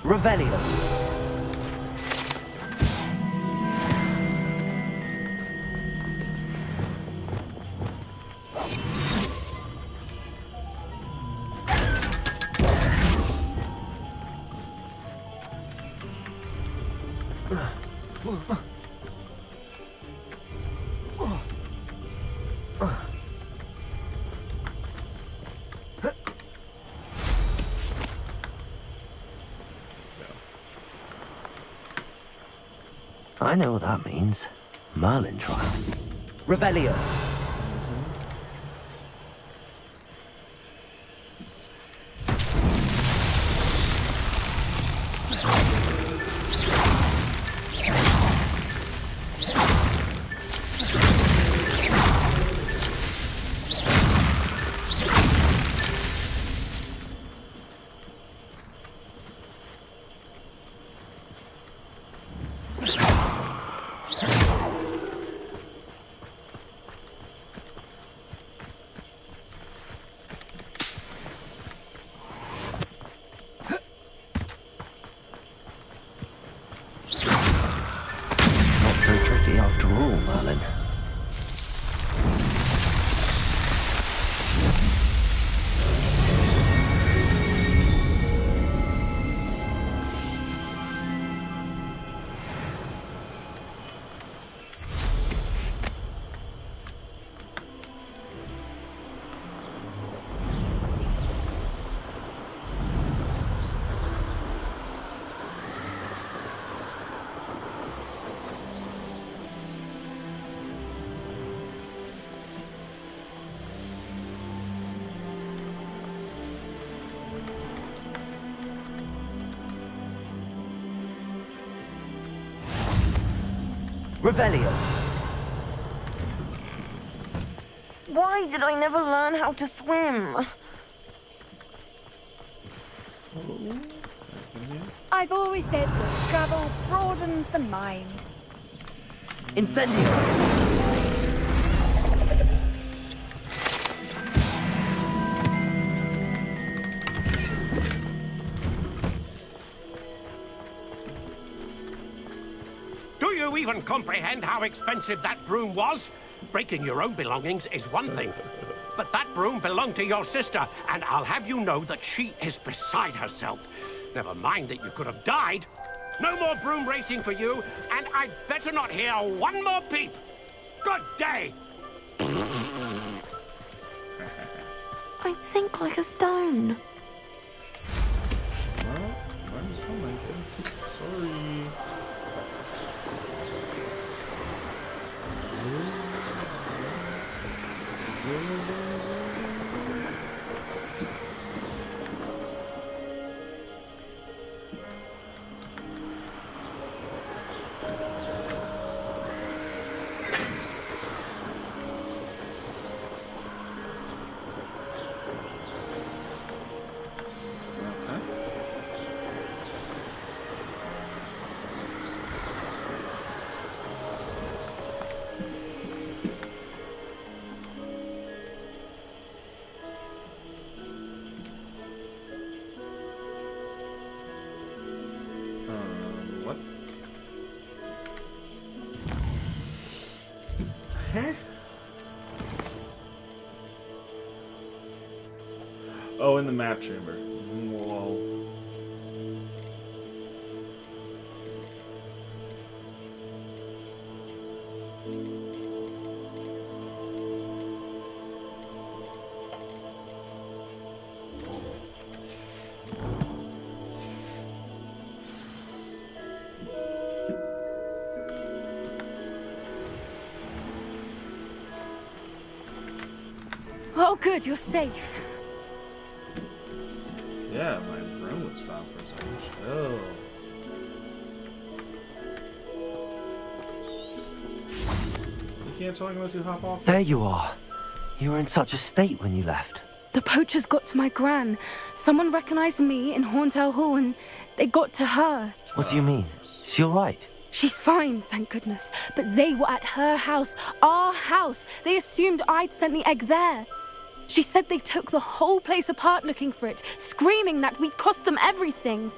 Revelio. I know what that means. Merlin trial. Revelio. after all, Merlin. Revelio. Why did I never learn how to swim? I've always said that travel broadens the mind. Incendio. Do you even comprehend how expensive that broom was? Breaking your own belongings is one thing, but that broom belonged to your sister, and I'll have you know that she is beside herself. Never mind that you could have died. No more broom racing for you, and I'd better not hear one more peep. Good day! I think like a stone. Well, might as well make it. Sorry. What? Huh? Oh, in the map chamber. Whoa. Oh, good, you're safe. Yeah, my room would stop for a second. Chill. You can't talk unless you hop off. There you are. You were in such a state when you left. The poachers got to my gran. Someone recognized me in Horntail Hall and they got to her. What do you mean? Is she all right? She's fine, thank goodness. But they were at her house, our house. They assumed I'd sent the egg there. She said they took the whole place apart looking for it, screaming that we'd cost them everything.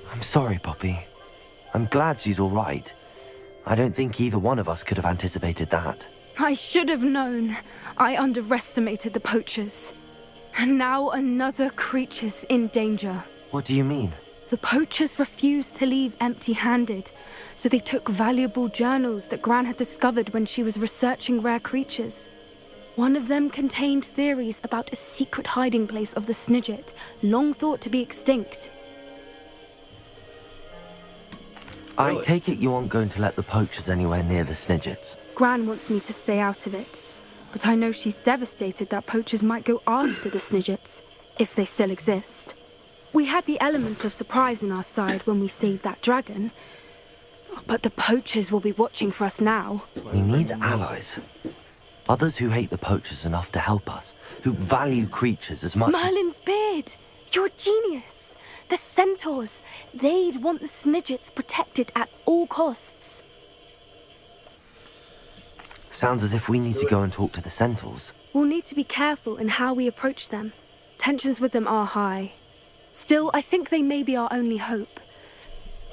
I'm sorry, Poppy. I'm glad she's all right. I don't think either one of us could have anticipated that. I should have known. I underestimated the poachers. And now another creature's in danger. What do you mean? The poachers refused to leave empty-handed, so they took valuable journals that Gran had discovered when she was researching rare creatures. One of them contained theories about a secret hiding place of the Snidget, long thought to be extinct. I Really? take it you aren't going to let the poachers anywhere near the Snidgets. Gran wants me to stay out of it, but I know she's devastated that poachers might go after the Snidgets, if they still exist. We had the element of surprise on our side when we saved that dragon, but the poachers will be watching for us now. We need allies. Others who hate the poachers enough to help us, who value creatures as much as... Merlin's beard! You're a genius! The centaurs! They'd want the Snidgets protected at all costs. Sounds as if we need to go and talk to the centaurs. We'll need to be careful in how we approach them. Tensions with them are high. Still, I think they may be our only hope.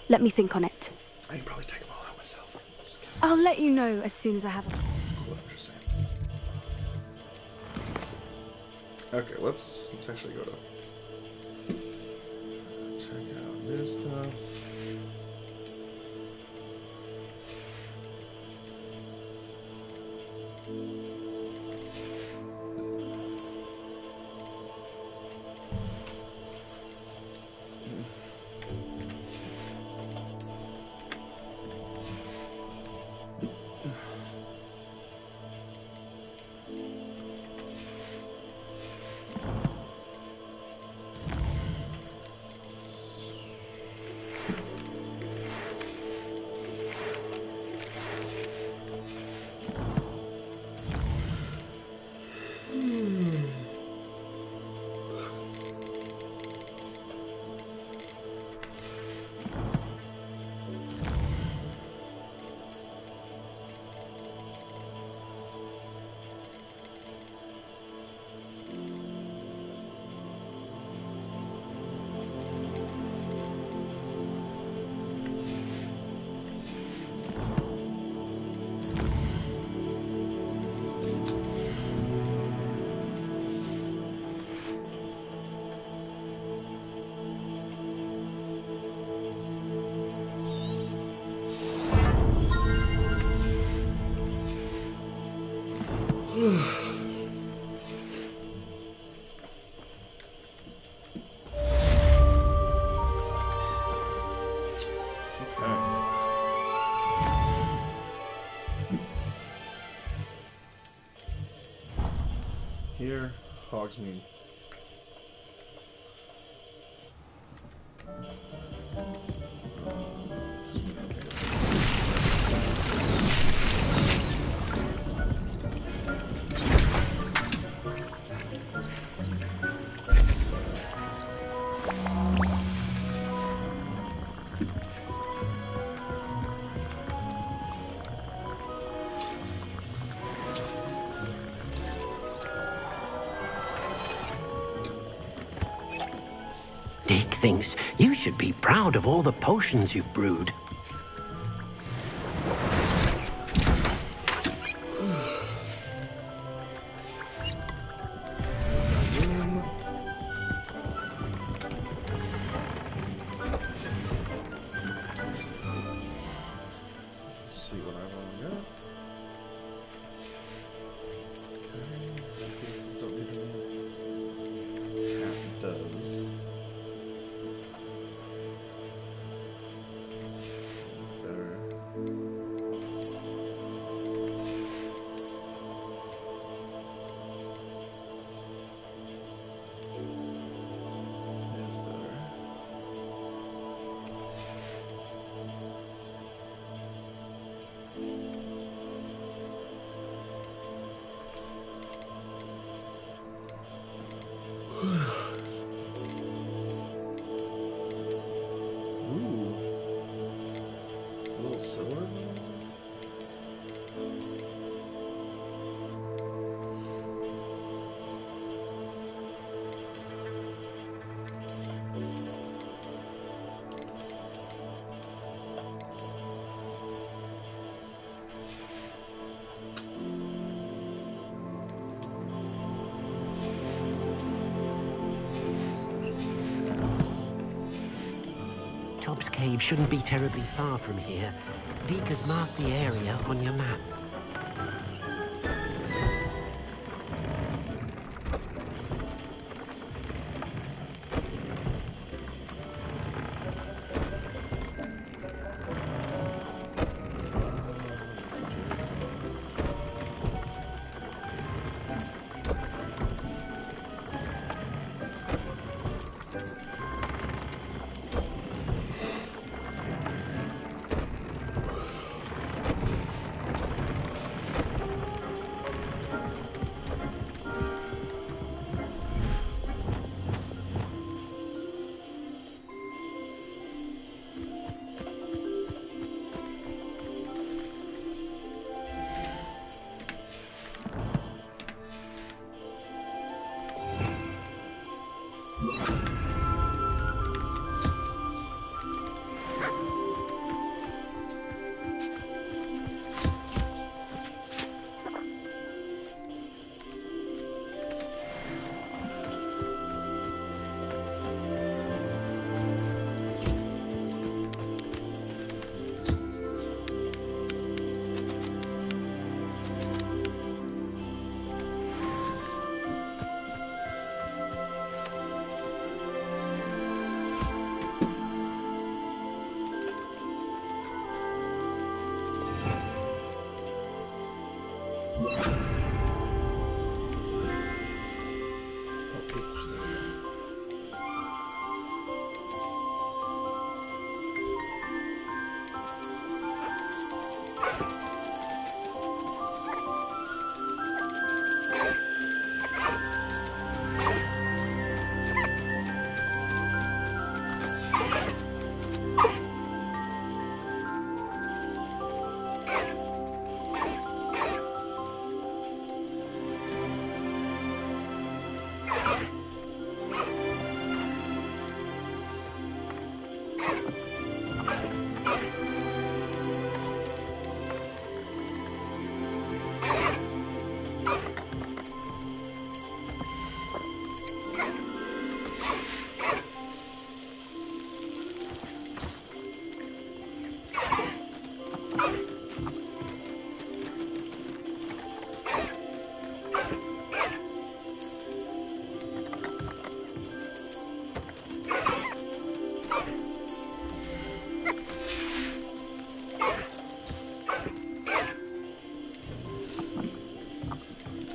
Let me think on it. I can probably take them all out myself. Just kidding. I'll let you know as soon as I have a... Cool, I'm just saying. Okay, let's actually go to check out new stuff. Here, Hogsmeade. Dick thinks you should be proud of all the potions you've brewed. See what I've got. Okay, don't need to know. Cat does. Better. Is better. Ooh. A little sword. Tobbs Cave shouldn't be terribly far from here. Vika's marked the area on your map.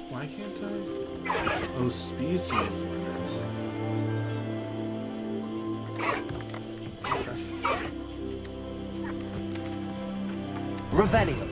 Why can't I? Oh, species limit. Revelio.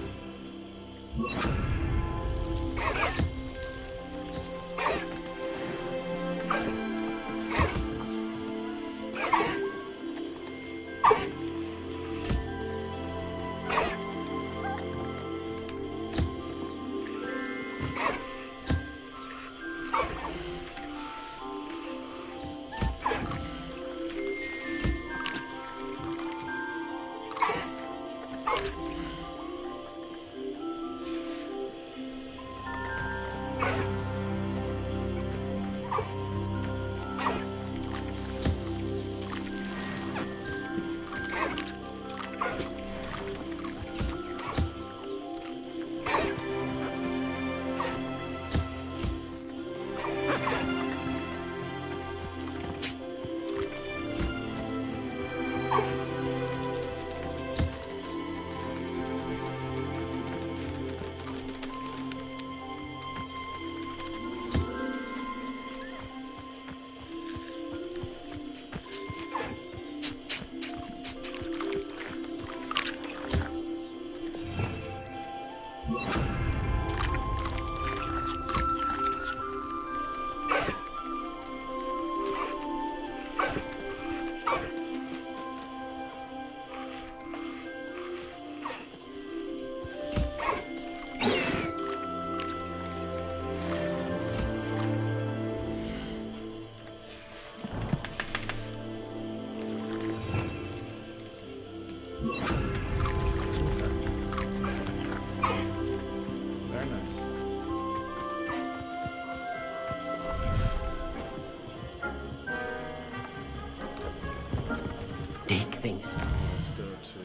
Dig things. Let's go to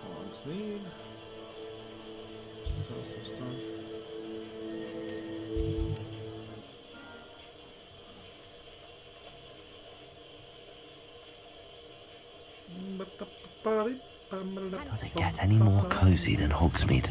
Hogsmeade. Sell some stuff. Does it get any more cozy than Hogsmeade?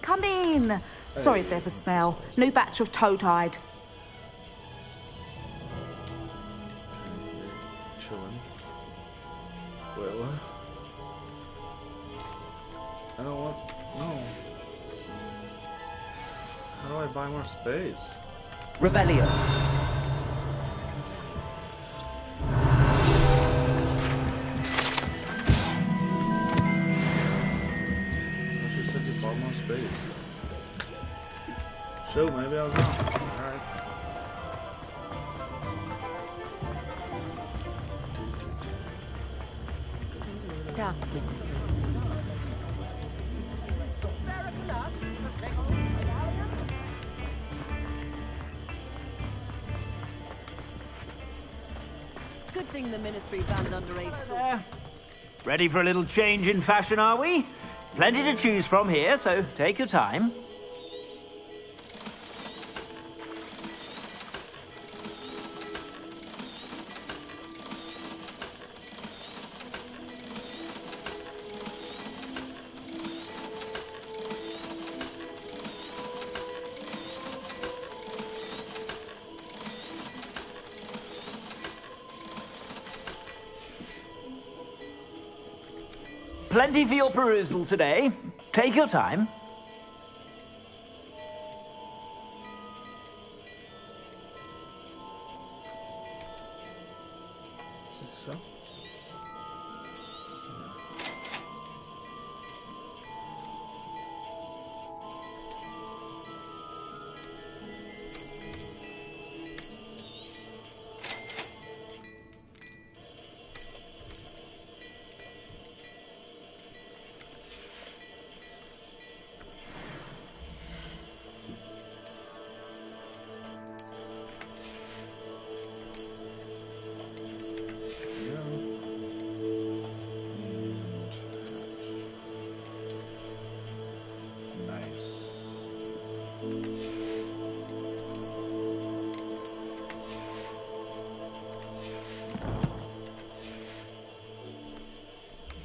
Come in. Sorry if there's a smell. New batch of toad-hide. Chilling. Wait, what? I don't want. No. How do I buy more space? Revelio. You said you bought more space. Shoot, maybe I was wrong. Alright. Good thing the Ministry banned underage. Ready for a little change in fashion, are we? Plenty to choose from here, so take your time. Plenty for your perusal today. Take your time. Is this so?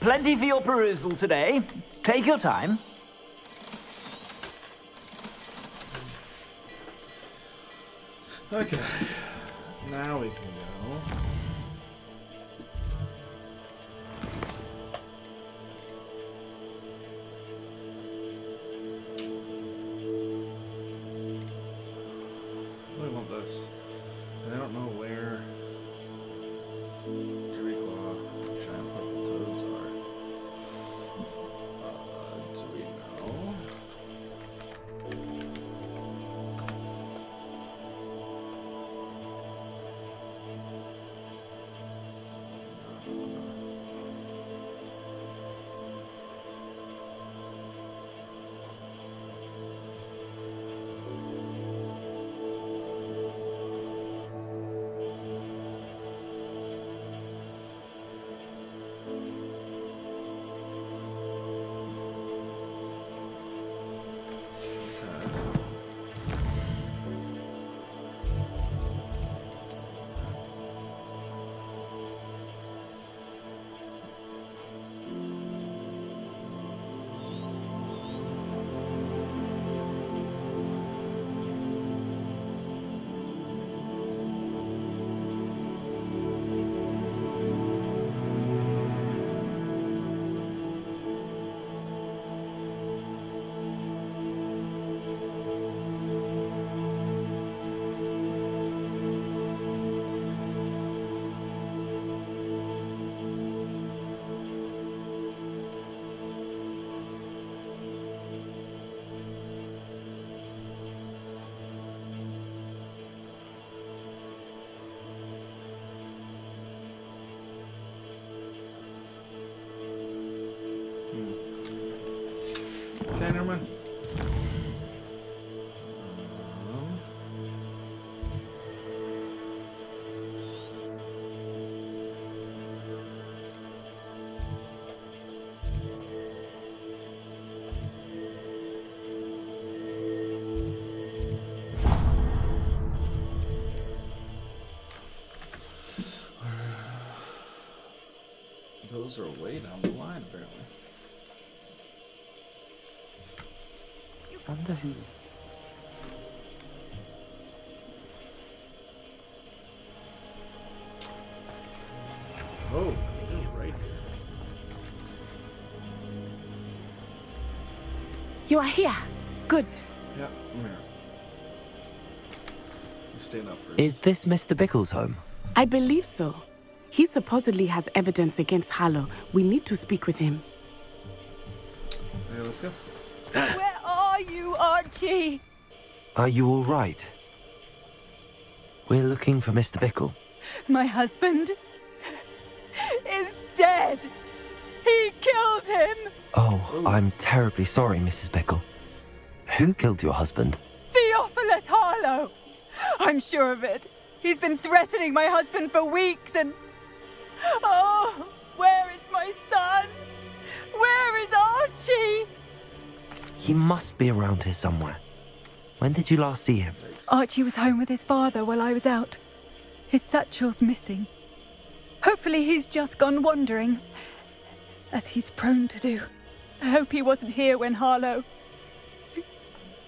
Plenty for your perusal today. Take your time. Okay. Now we can go. I really want this. And I don't know where Claw, giant purple toads are. Do we know? Okay, never mind. Those are way down the line, apparently. Wonder who. Oh, it is right here. You are here. Good. Yeah, I'm here. You staying up first. Is this Mr. Bickle's home? I believe so. He supposedly has evidence against Harlow. We need to speak with him. Okay, let's go. Where are you, Archie? Are you all right? We're looking for Mr. Bickle. My husband is dead. He killed him. Oh, I'm terribly sorry, Mrs. Bickle. Who killed your husband? Theophilus Harlow. I'm sure of it. He's been threatening my husband for weeks and... Oh, where is my son? Where is Archie? He must be around here somewhere. When did you last see him? Archie was home with his father while I was out. His satchel's missing. Hopefully he's just gone wandering, as he's prone to do. I hope he wasn't here when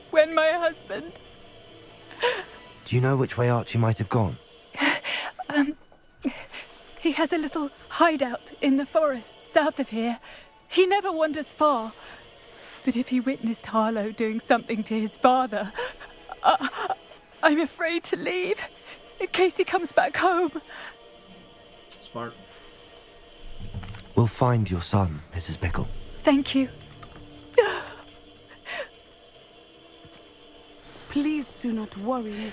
when my husband... Do you know which way Archie might have gone? He has a little hideout in the forest south of here. He never wanders far. But if he witnessed Harlow doing something to his father, I'm afraid to leave, in case he comes back home. Smart. We'll find your son, Mrs. Bickle. Thank you. Please do not worry.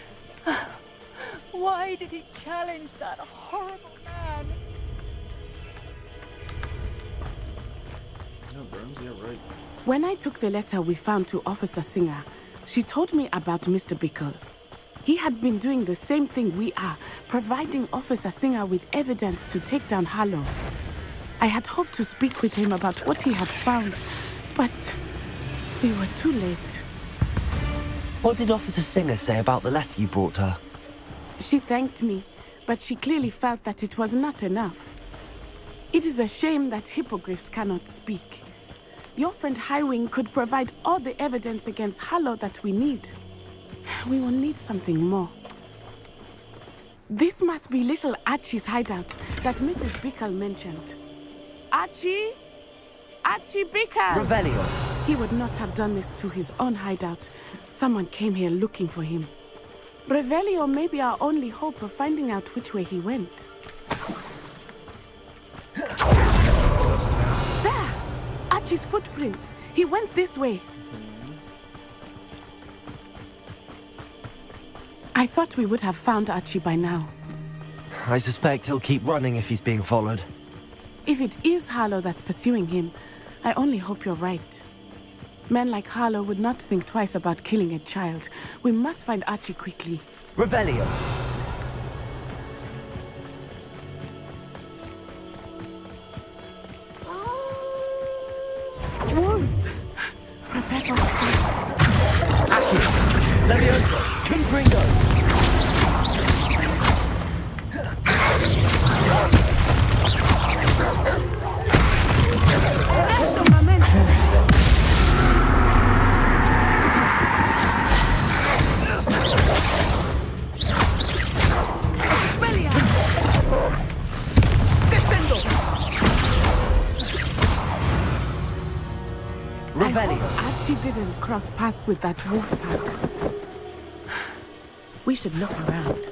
Why did he challenge that horrible man? No, Burns, yeah, right. When I took the letter we found to Officer Singer, she told me about Mr. Bickle. He had been doing the same thing we are, providing Officer Singer with evidence to take down Harlow. I had hoped to speak with him about what he had found, but we were too late. What did Officer Singer say about the letter you brought her? She thanked me, but she clearly felt that it was not enough. It is a shame that hippogriffs cannot speak. Your friend Highwing could provide all the evidence against Harlow that we need. We will need something more. This must be little Archie's hideout that Mrs. Bickle mentioned. Archie? Archie Bickle! Revelio. He would not have done this to his own hideout. Someone came here looking for him. Revelio may be our only hope of finding out which way he went. There! Archie's footprints. He went this way. I thought we would have found Archie by now. I suspect he'll keep running if he's being followed. If it is Harlow that's pursuing him, I only hope you're right. Men like Harlow would not think twice about killing a child. We must find Archie quickly. Revelio. Wolves! Prepare for fight. Accio. Levioso. Confringo. Archie didn't cross paths with that wolf pack. We should look around.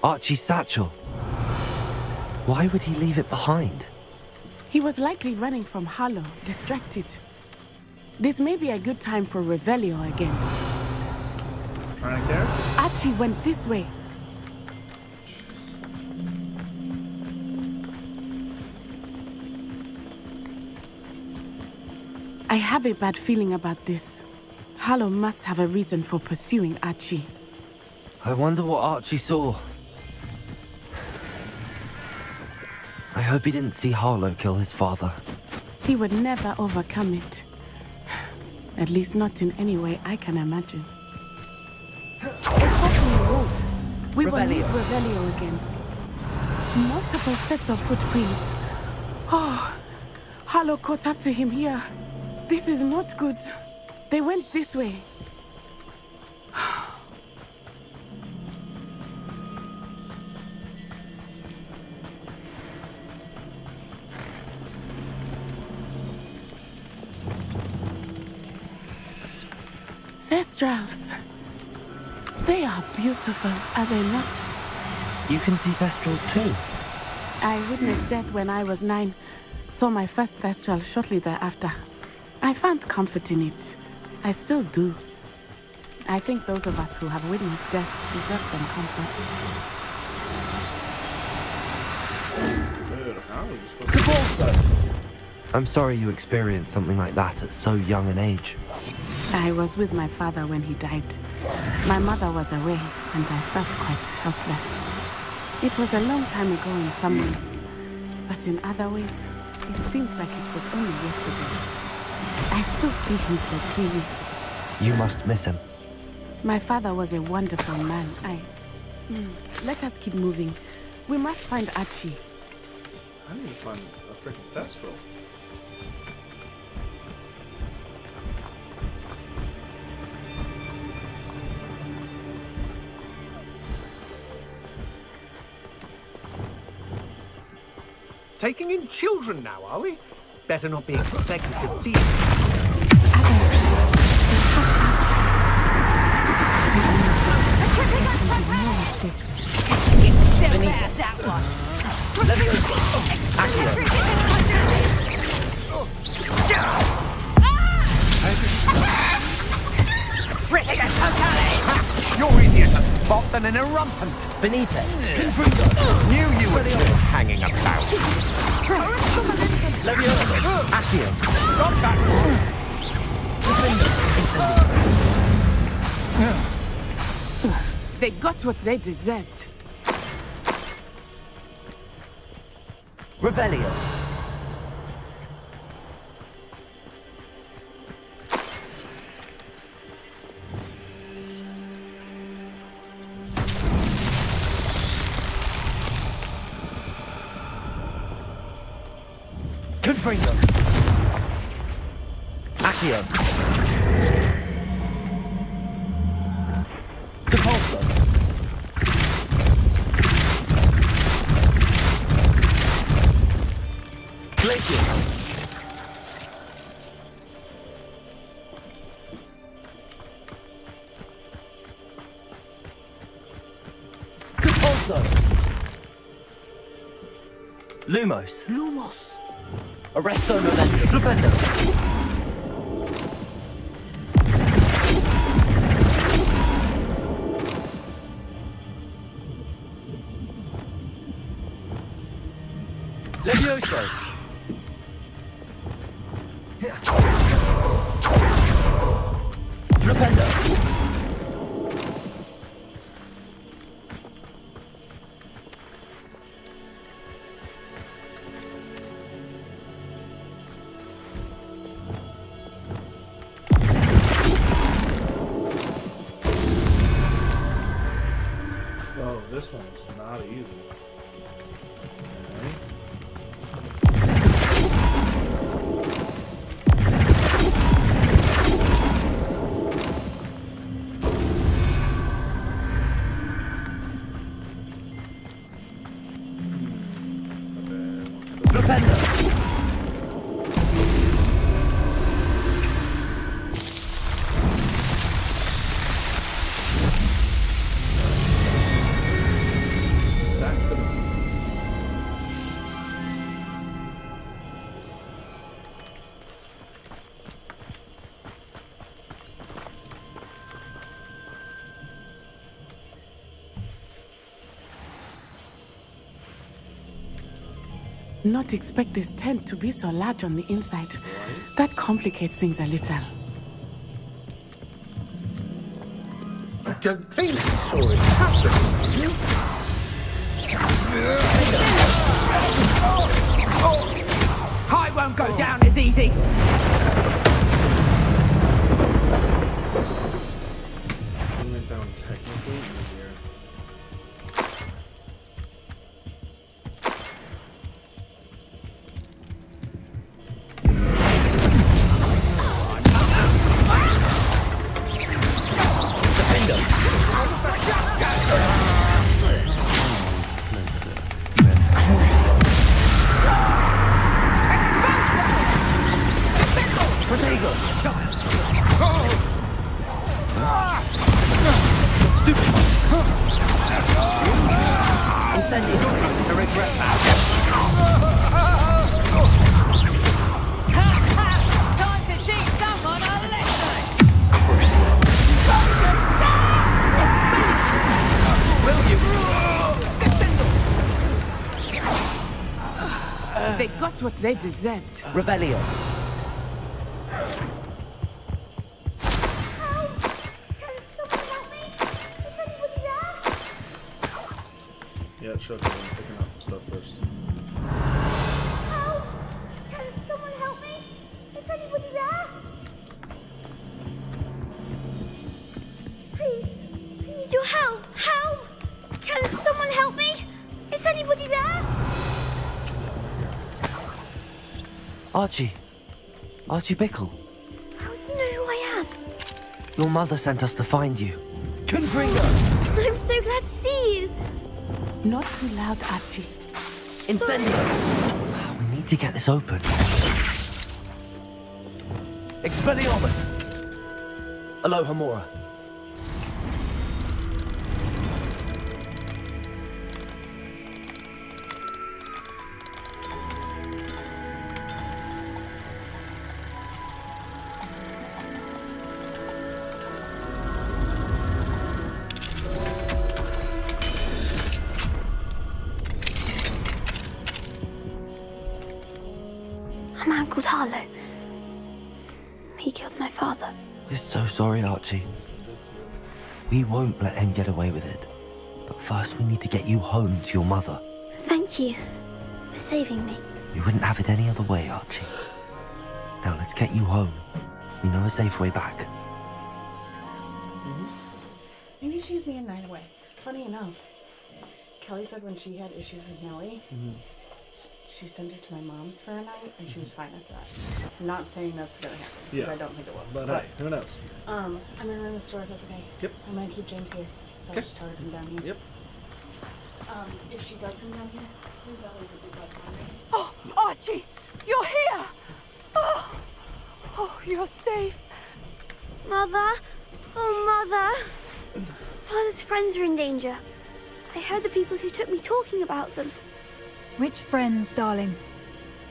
Archie's satchel. Why would he leave it behind? He was likely running from Harlow, distracted. This may be a good time for Revelio again. Trying to cast? Archie went this way. I have a bad feeling about this. Harlow must have a reason for pursuing Archie. I wonder what Archie saw. I hope he didn't see Harlow kill his father. He would never overcome it. At least not in any way I can imagine. A forking road. We will need Revelio again. Multiple sets of footprints. Oh, Harlow caught up to him here. This is not good. They went this way. Thestrals. They are beautiful, are they not? You can see Thestrals too. I witnessed death when I was 9. Saw my first Thestral shortly thereafter. I found comfort in it. I still do. I think those of us who have witnessed death deserve some comfort. Dude, how are you supposed to... I'm sorry you experienced something like that at so young an age. I was with my father when he died. My mother was away, and I felt quite helpless. It was a long time ago in some ways, but in other ways, It seems like it was only yesterday. I still see him so clearly. You must miss him. My father was a wonderful man. Let us keep moving. We must find Archie. I need to find a freaking Thestral. Taking in children now, are we? Better not be expected to feed. You're easier to spot than an irrumpant. Benita. Knew you were still hanging about. Accio. Stop that! They got what they deserved. Revelio. Confringo. Accio. Depulso. Glacius. Depulso. Lumos. Lumos. Arresto Novento. Flipendo. Levioso. Flipendo. Oh, this one's not easy. Okay. Flipendo. Not expect this tent to be so large on the inside. That complicates things a little. I don't think so. It happened. I won't go down as easy. We went down technically easier. They got what they deserved. Revelio. Yeah, it showed me picking up stuff first. you help! Help! Can someone help me? Is anybody there? Archie. Archie Bickle. How do you know who I am? Your mother sent us to find you. Confringo! I'm so glad to see you. Not too loud, Archie. Incendio! We need to get this open. Expelliarmus! Aloha Mora. A man called Harlow. He killed my father. We're so sorry, Archie. We won't let him get away with it. But first we need to get you home to your mother. Thank you for saving me. We wouldn't have it any other way, Archie. Now let's get you home. We know a safe way back. Maybe she's being night away. Funny enough, Kelly said when she had issues with Nellie, she sent her to my mom's for a night, and she was fine after that. I'm not saying that's gonna happen, because I don't think it will. But hey, who knows? I'm gonna run the store if that's okay. Yep. I'm gonna keep James here, so I'll just tell her to come down here. Yep. If she does come down here, please always be blessed. Oh, Archie, you're here! Oh, you're safe. Mother? Oh, Mother. Father's friends are in danger. I heard the people who took me talking about them. Which friends, darling?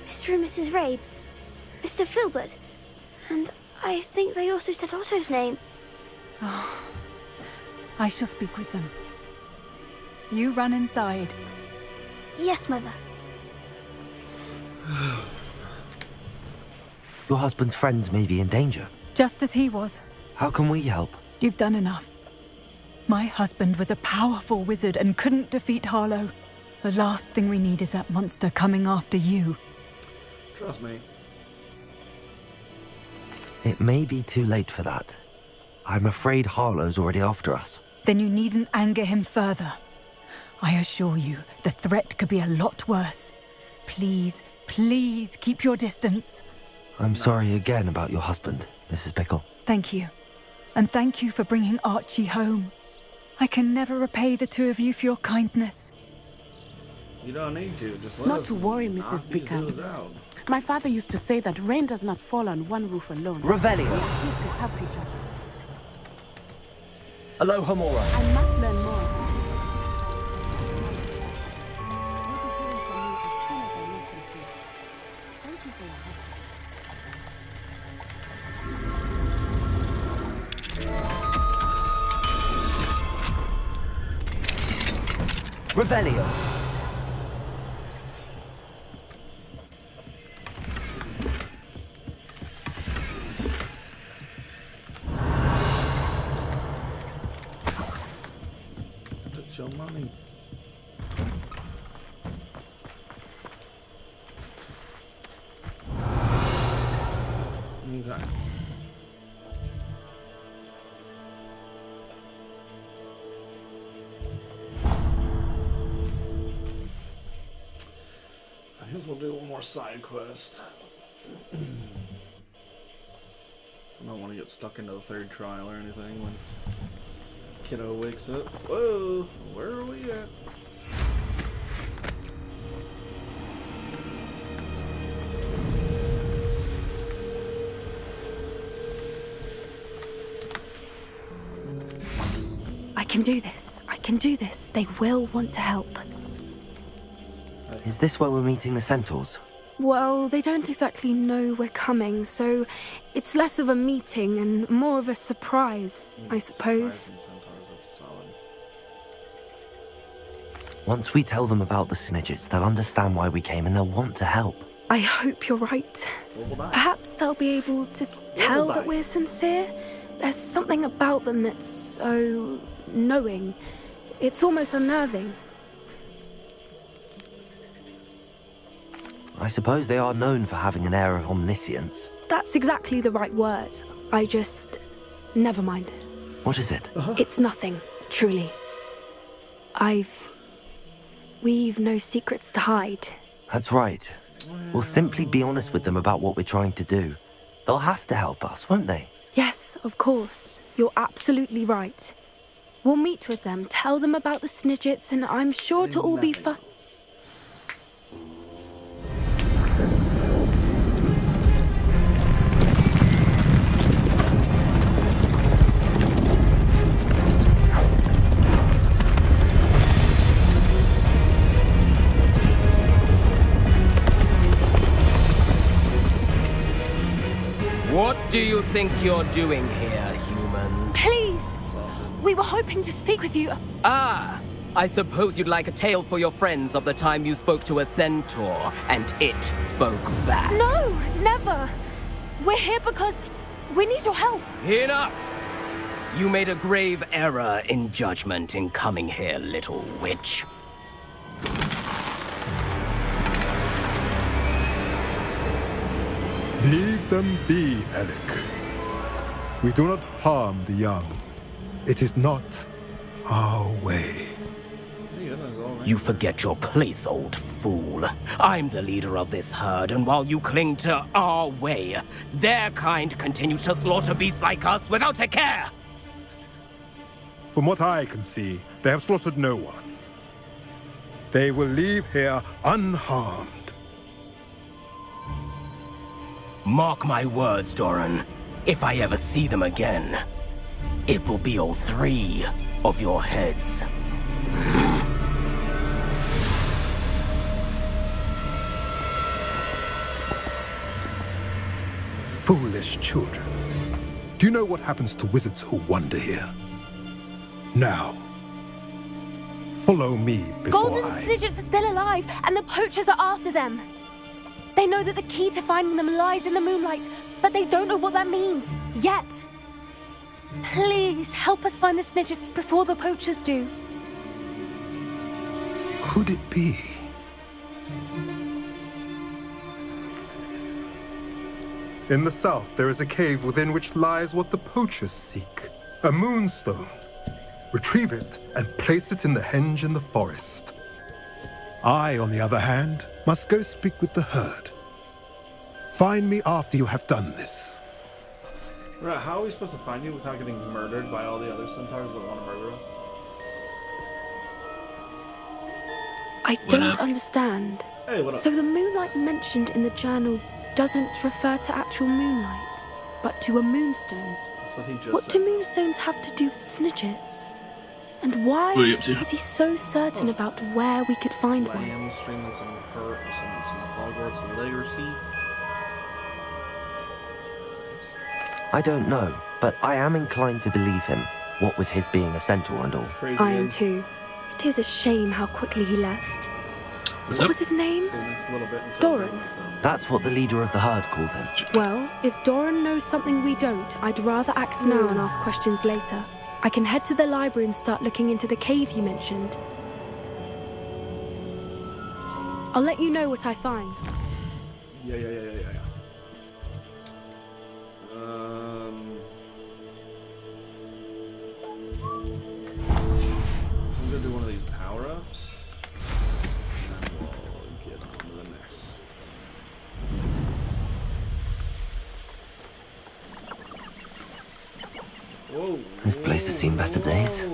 Mr. and Mrs. Rabe. Mr. Filbert. And I think they also said Otto's name. Oh, I shall speak with them. You run inside. Yes, Mother. Your husband's friends may be in danger. Just as he was. How can we help? You've done enough. My husband was a powerful wizard and couldn't defeat Harlow. The last thing we need is that monster coming after you. Trust me. It may be too late for that. I'm afraid Harlow's already after us. Then you needn't anger him further. I assure you, the threat could be a lot worse. Please, please keep your distance. I'm sorry again about your husband, Mrs. Bickle. Thank you. And thank you for bringing Archie home. I can never repay the two of you for your kindness. You don't need to. Just let Not us to worry, knock Mrs. these Bickham. dudes out. My father used to say that rain does not fall on one roof alone. Revelio. We are here to help each other. Aloha Mora. I must learn more. Revelio. Took your money. Okay. I guess we'll do one more side quest. I don't want to get stuck into the third trial or anything when kiddo wakes up. Whoa, where are we at? I can do this. I can do this. They will want to help. Is this where we're meeting the centaurs? Well, they don't exactly know we're coming, so it's less of a meeting and more of a surprise, I suppose. Centaurs, that's solid. Once we tell them about the Snidgets, they'll understand why we came and they'll want to help. I hope you're right. Perhaps they'll be able to tell that we're sincere. There's something about them that's so knowing. It's almost unnerving. I suppose they are known for having an air of omniscience. That's exactly the right word. I just... never mind. What is it? It's nothing. truly. We've no secrets to hide. That's right. We'll simply be honest with them about what we're trying to do. They'll have to help us, won't they? Yes, of course. You're absolutely right. We'll meet with them, tell them about the Snidgets, and I'm sure it'll all be fun. What do you think you're doing here, humans? Please! We were hoping to speak with you. Ah! I suppose you'd like a tale for your friends of the time you spoke to a centaur, and it spoke back. No, never! We're here because we need your help. Enough! You made a grave error in judgment in coming here, little witch. Leave them be, Alec. We do not harm the young. It is not our way. You forget your place, old fool. I'm the leader of this herd, and while you cling to our way, their kind continues to slaughter beasts like us without a care! From what I can see, they have slaughtered no one. They will leave here unharmed. Mark my words, Doran. If I ever see them again, it will be all 3 of your heads. Foolish children. Do you know what happens to wizards who wander here? Now, follow me before Golden Snidgets are still alive, and the poachers are after them. They know that the key to finding them lies in the moonlight, but they don't know what that means, yet. Please, help us find the Snidgets before the poachers do. Could it be? In the south, there is a cave within which lies what the poachers seek. A moonstone. Retrieve it and place it in the henge in the forest. I, on the other hand, must go speak with the herd. Find me after you have done this. Right, how are we supposed to find you without getting murdered by all the other centaurs that want to murder us? I don't understand. Hey, what up? So the moonlight mentioned in the journal doesn't refer to actual moonlight, but to a moonstone. That's what he just What said. do moonstones have to do with Snidgets? And why What are you up to? is he so certain about where we could find one? Lamb streaming some Hogwarts Legacy. I don't know, but I am inclined to believe him, what with his being a centaur and all. I am too. It is a shame how quickly he left. What was his name? Doran. That's what the leader of the herd called him. Well, if Doran knows something we don't, I'd rather act now and ask questions later. I can head to the library and start looking into the cave you mentioned. I'll let you know what I find. Yeah. I'm gonna do one of these power-ups. And we'll get on to the next. Whoa. This place has seen better days.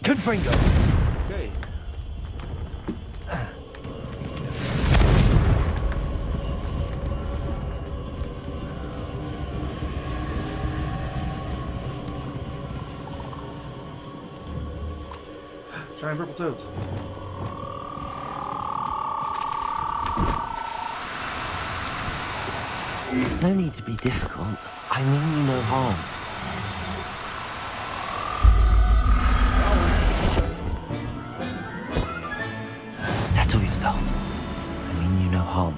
Confringo! Okay. Giant purple toads. No need to be difficult. I mean you no harm. Settle yourself. I mean you no harm.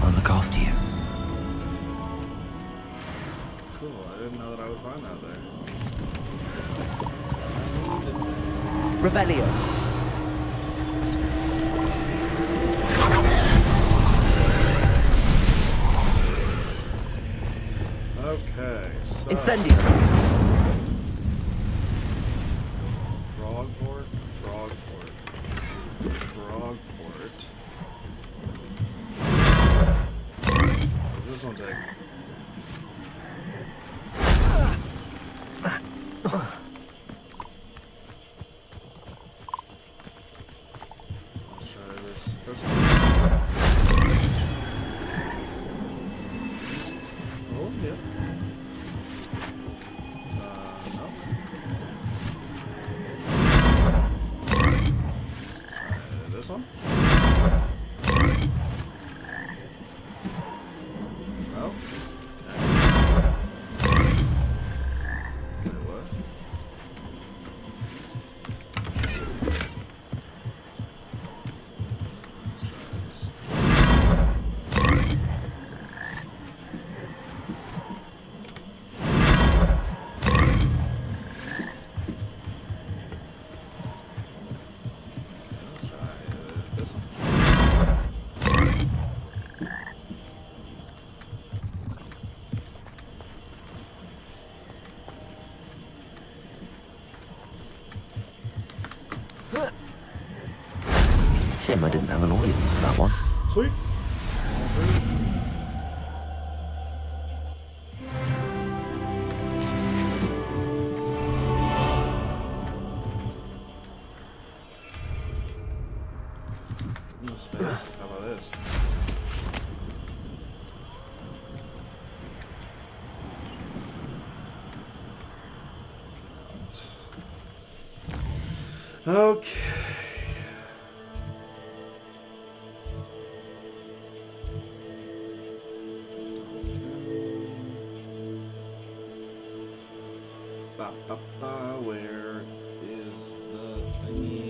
I'll look after you. Revelio. Okay, so... Incendio. Frogport, Frogport, Frogport. What does this one take? Let's try this first one. Oh, yeah. No. Try this one. No. Okay, what? Let's try this. Let's try this one. Shame I didn't have an audience for that one. Sweet. No space. How about this? Okay. Ba, ba, ba, where is the thingy?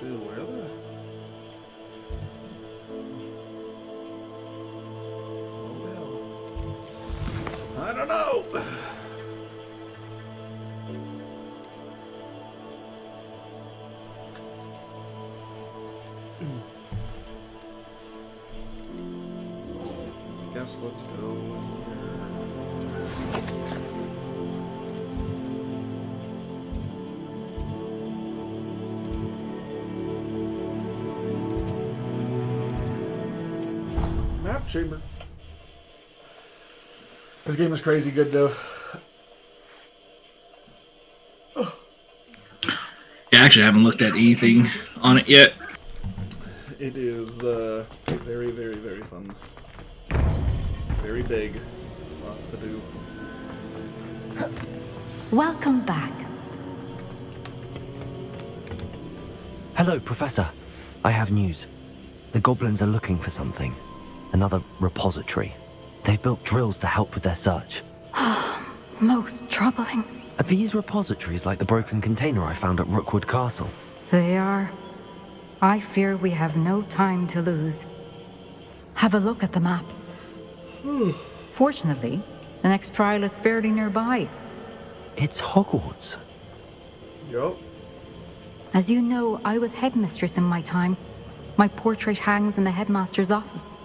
Dude, where the... Oh, well. I don't know! I guess let's go map chamber. This game is crazy good though. Yeah, actually, I haven't looked at anything on it yet. It is very, very, very fun. Very big. Lots to do. Welcome back. Hello, Professor. I have news. The goblins are looking for something. Another repository. They've built drills to help with their search. Most troubling. Are these repositories like the broken container I found at Rookwood Castle? They are. I fear we have no time to lose. Have a look at the map. Fortunately, the next trial is fairly nearby. It's Hogwarts. Yup. As you know, I was headmistress in my time. My portrait hangs in the headmaster's office.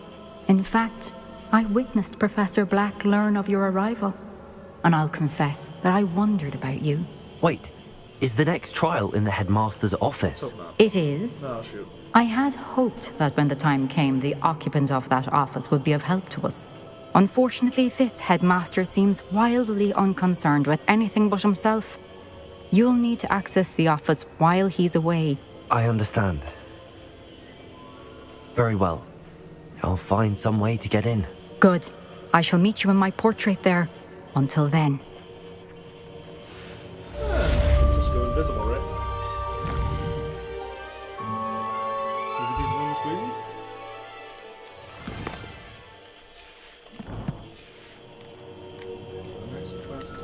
In fact, I witnessed Professor Black learn of your arrival. And I'll confess that I wondered about you. Wait, is the next trial in the headmaster's office? It is. Oh, shoot. I had hoped that when the time came, the occupant of that office would be of help to us. Unfortunately, this headmaster seems wildly unconcerned with anything but himself. You'll need to access the office while he's away. I understand. Very well. I'll find some way to get in. Good. I shall meet you in my portrait there. Until then. Just go invisible, right? Squeezy? Next quest.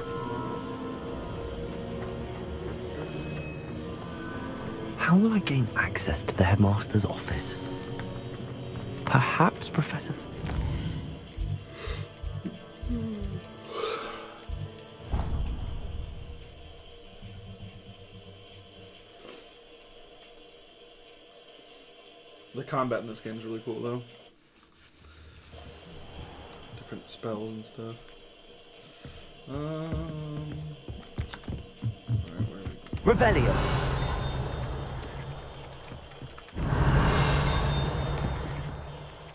How will I gain access to the headmaster's office? Perhaps Professor... The combat in this game is really cool, though. Different spells and stuff. Alright, where are we? Revelio!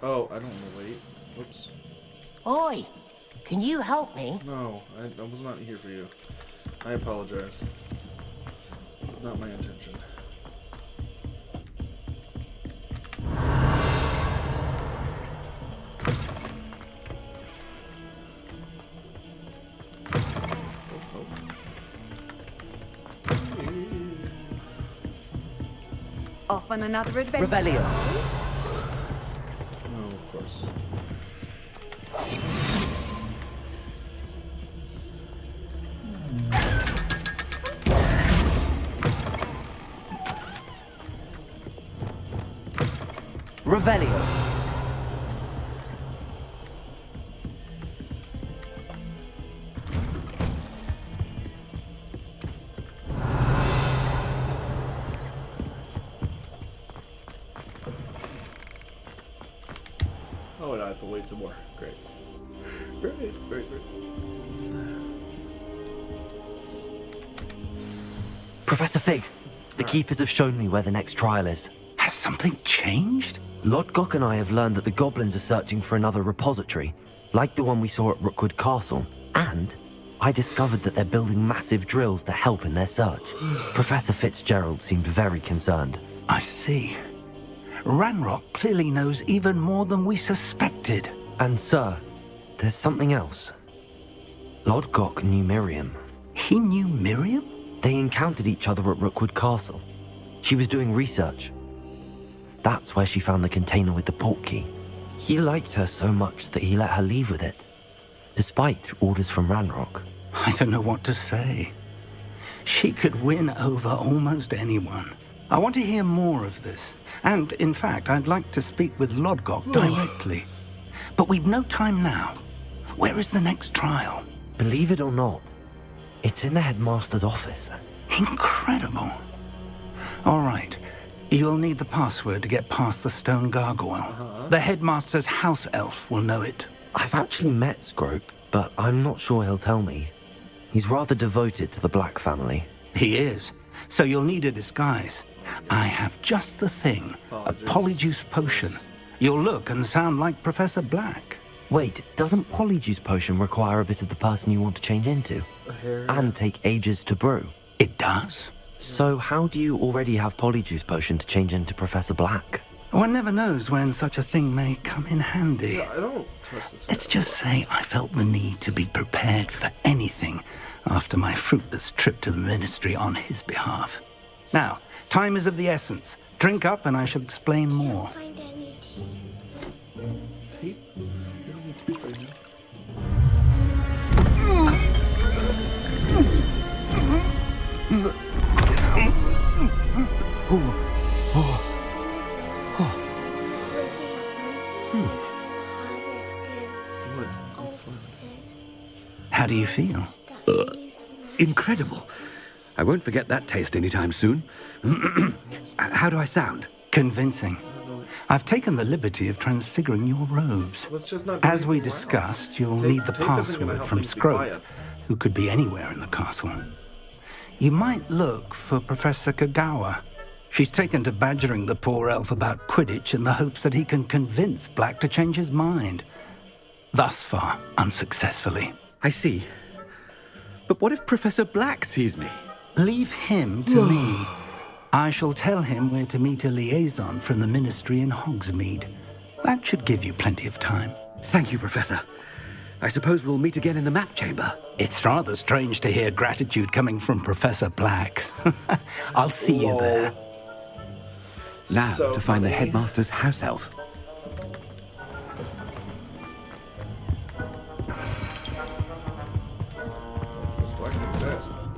Oh, I don't want to wait. Whoops. Oi! Can you help me? No, I was not here for you. I apologize. It was not my intention. Off on another adventure. Revelio. No, of course. Revelio. Oh, and I have to wait some more. Great. Great. Professor Fig, the Keepers have shown me where the next trial is. Has something changed? Lodgok and I have learned that the goblins are searching for another repository, like the one we saw at Rookwood Castle. And I discovered that they're building massive drills to help in their search. Professor Fitzgerald seemed very concerned. I see. Ranrock clearly knows even more than we suspected. And sir, there's something else. Lodgok knew Miriam. He knew Miriam? They encountered each other at Rookwood Castle. She was doing research. That's where she found the container with the port key. He liked her so much that he let her leave with it, despite orders from Ranrock. I don't know what to say. She could win over almost anyone. I want to hear more of this. And, in fact, I'd like to speak with Lodgok directly. But we've no time now. Where is the next trial? Believe it or not, it's in the headmaster's office. Incredible. All right. You'll need the password to get past the stone gargoyle. The headmaster's house elf will know it. I've actually met Scrope, but I'm not sure he'll tell me. He's rather devoted to the Black family. He is. So you'll need a disguise. I have just the thing. A polyjuice potion. You'll look and sound like Professor Black. Wait, doesn't polyjuice potion require a bit of the person you want to change into? And take ages to brew? It does. So how do you already have polyjuice potion to change into Professor Black? One never knows when such a thing may come in handy. Yeah, I don't trust this. Let's just say I felt the need to be prepared for anything after my fruitless trip to the ministry on his behalf. Now, time is of the essence. Drink up and I shall explain more. Find any tea. Tea? You don't need tea right now. How do you feel? Incredible. I won't forget that taste anytime soon. How do I sound? Convincing. I've taken the liberty of transfiguring your robes. As we discussed, you'll need the password from Scrope, who could be anywhere in the castle. You might look for Professor Kagawa. She's taken to badgering the poor elf about Quidditch in the hopes that he can convince Black to change his mind. Thus far, unsuccessfully. I see. But what if Professor Black sees me? Leave him to me. I shall tell him where to meet a liaison from the ministry in Hogsmeade. That should give you plenty of time. Thank you, Professor. I suppose we'll meet again in the map chamber. It's rather strange to hear gratitude coming from Professor Black. I'll see you there. Now So to find the funny. headmaster's house elf.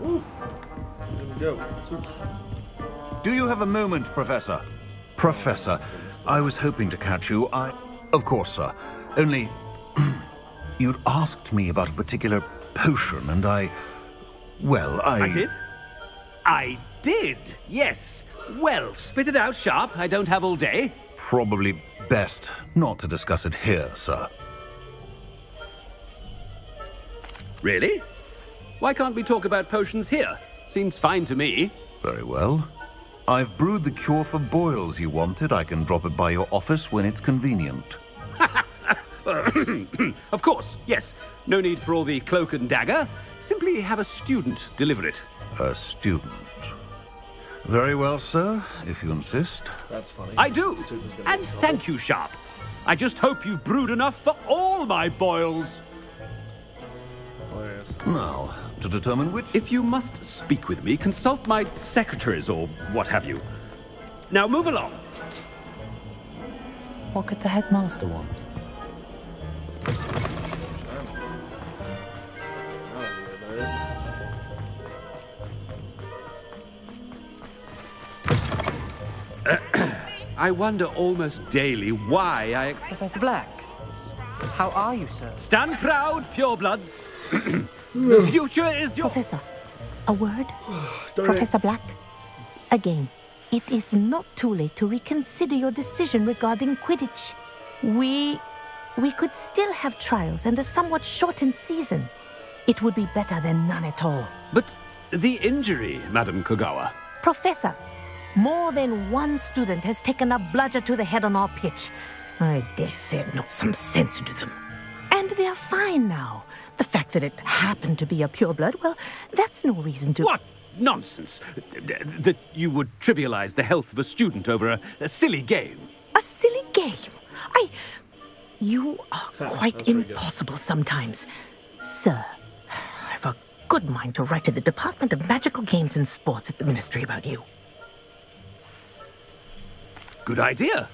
Ooh. There we go. Do you have a moment, Professor? Professor, I was hoping to catch you. Of course, sir. Only... you'd asked me about a particular potion, and well, I did? I did, yes. Well, spit it out, Sharp. I don't have all day. Probably best not to discuss it here, sir. Really? Why can't we talk about potions here? Seems fine to me. Very well. I've brewed the cure for boils you wanted. I can drop it by your office when it's convenient. Of course, yes. No need for all the cloak and dagger. Simply have a student deliver it. A student. Very well, sir, if you insist. That's funny. I do. And thank you, Sharp. I just hope you've brewed enough for all my boils. Now, to determine which... If you must speak with me, consult my secretaries or what have you. Now move along. What could the headmaster want? I wonder almost daily why I... Professor Black, how are you, sir? Stand proud, purebloods. The future is your... Professor, a word? Professor Black? Again, it is not too late to reconsider your decision regarding Quidditch. We could still have trials and a somewhat shortened season. It would be better than none at all. But the injury, Madam Kogawa. Professor, more than one student has taken a bludger to the head on our pitch. I dare say it knocked some sense into them. And they're fine now. The fact that it happened to be a pureblood, well, that's no reason to... What nonsense! That you would trivialize the health of a student over a silly game. A silly game? You are quite impossible sometimes. Sir, I've a good mind to write to the Department of Magical Games and Sports at the Ministry about you. Good idea.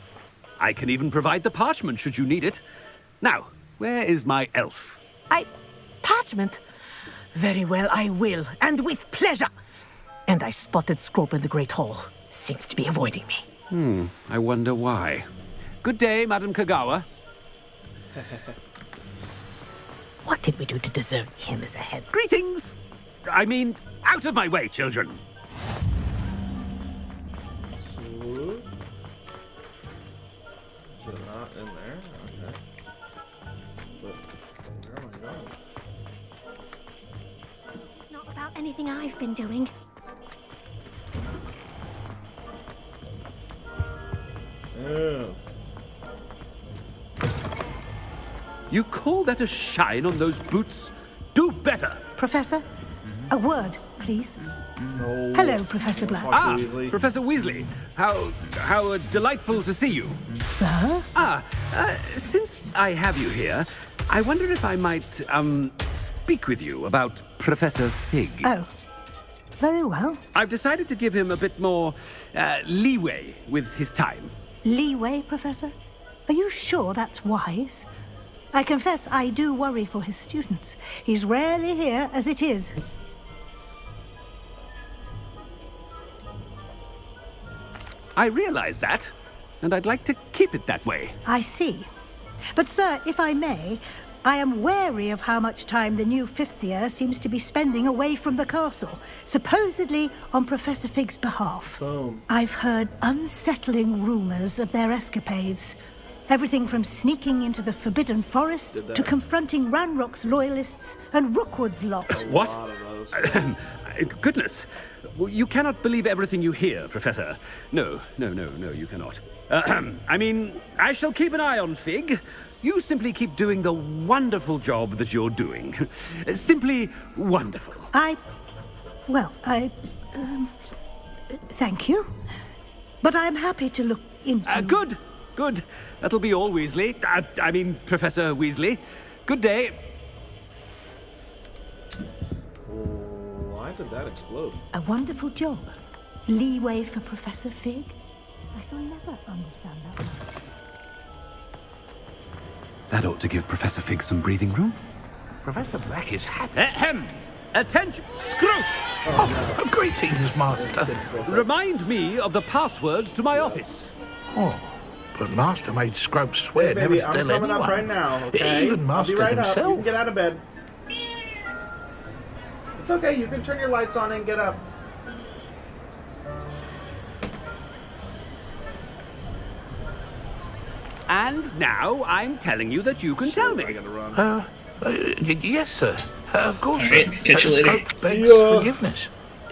I can even provide the parchment should you need it. Now, where is my elf? Parchment? Very well, I will, and with pleasure. And I spotted Scrope in the Great Hall. Seems to be avoiding me. I wonder why. Good day, Madam Kogawa. What did we do to deserve him as a head? Greetings! I mean, out of my way, children. So, is it not in there? Okay. But where am I going? Not about anything I've been doing. Oh. You call that a shine on those boots? Do better! Professor, a word, please. No. Hello, Professor Black. Professor Weasley. How delightful to see you. Sir? Since I have you here, I wonder if I might, speak with you about Professor Fig. Oh, very well. I've decided to give him a bit more, leeway with his time. Leeway, Professor? Are you sure that's wise? I confess I do worry for his students. He's rarely here as it is. I realize that, and I'd like to keep it that way. I see. But, sir, if I may, I am wary of how much time the new fifth year seems to be spending away from the castle, supposedly on Professor Fig's behalf. Boom. I've heard unsettling rumors of their escapades. Everything from sneaking into the Forbidden Forest to confronting Ranrock's loyalists and Rookwood's lot. What? Goodness. You cannot believe everything you hear, Professor. No, you cannot. I mean, I shall keep an eye on Fig. You simply keep doing the wonderful job that you're doing. Simply wonderful. Thank you. But I'm happy to look into... Good. That'll be all, Weasley. I mean, Professor Weasley. Good day. Why did that explode? A wonderful job. Leeway for Professor Fig. I shall never understand that. That ought to give Professor Fig some breathing room. Professor Black is happy. Ahem! Attention! Scrope! Oh, greetings, Master. Remind me of the password to my office. Oh, but Master made Scrope swear never Baby, to I'm tell coming anyone. up right now, okay? Even Master I'll be right himself. up. You can get out of bed. It's okay, you can turn your lights on and get up. And now I'm telling you that you can tell me. Yes, sir. Of course, All right, sir. catch you later. Scrope begs See ya. forgiveness.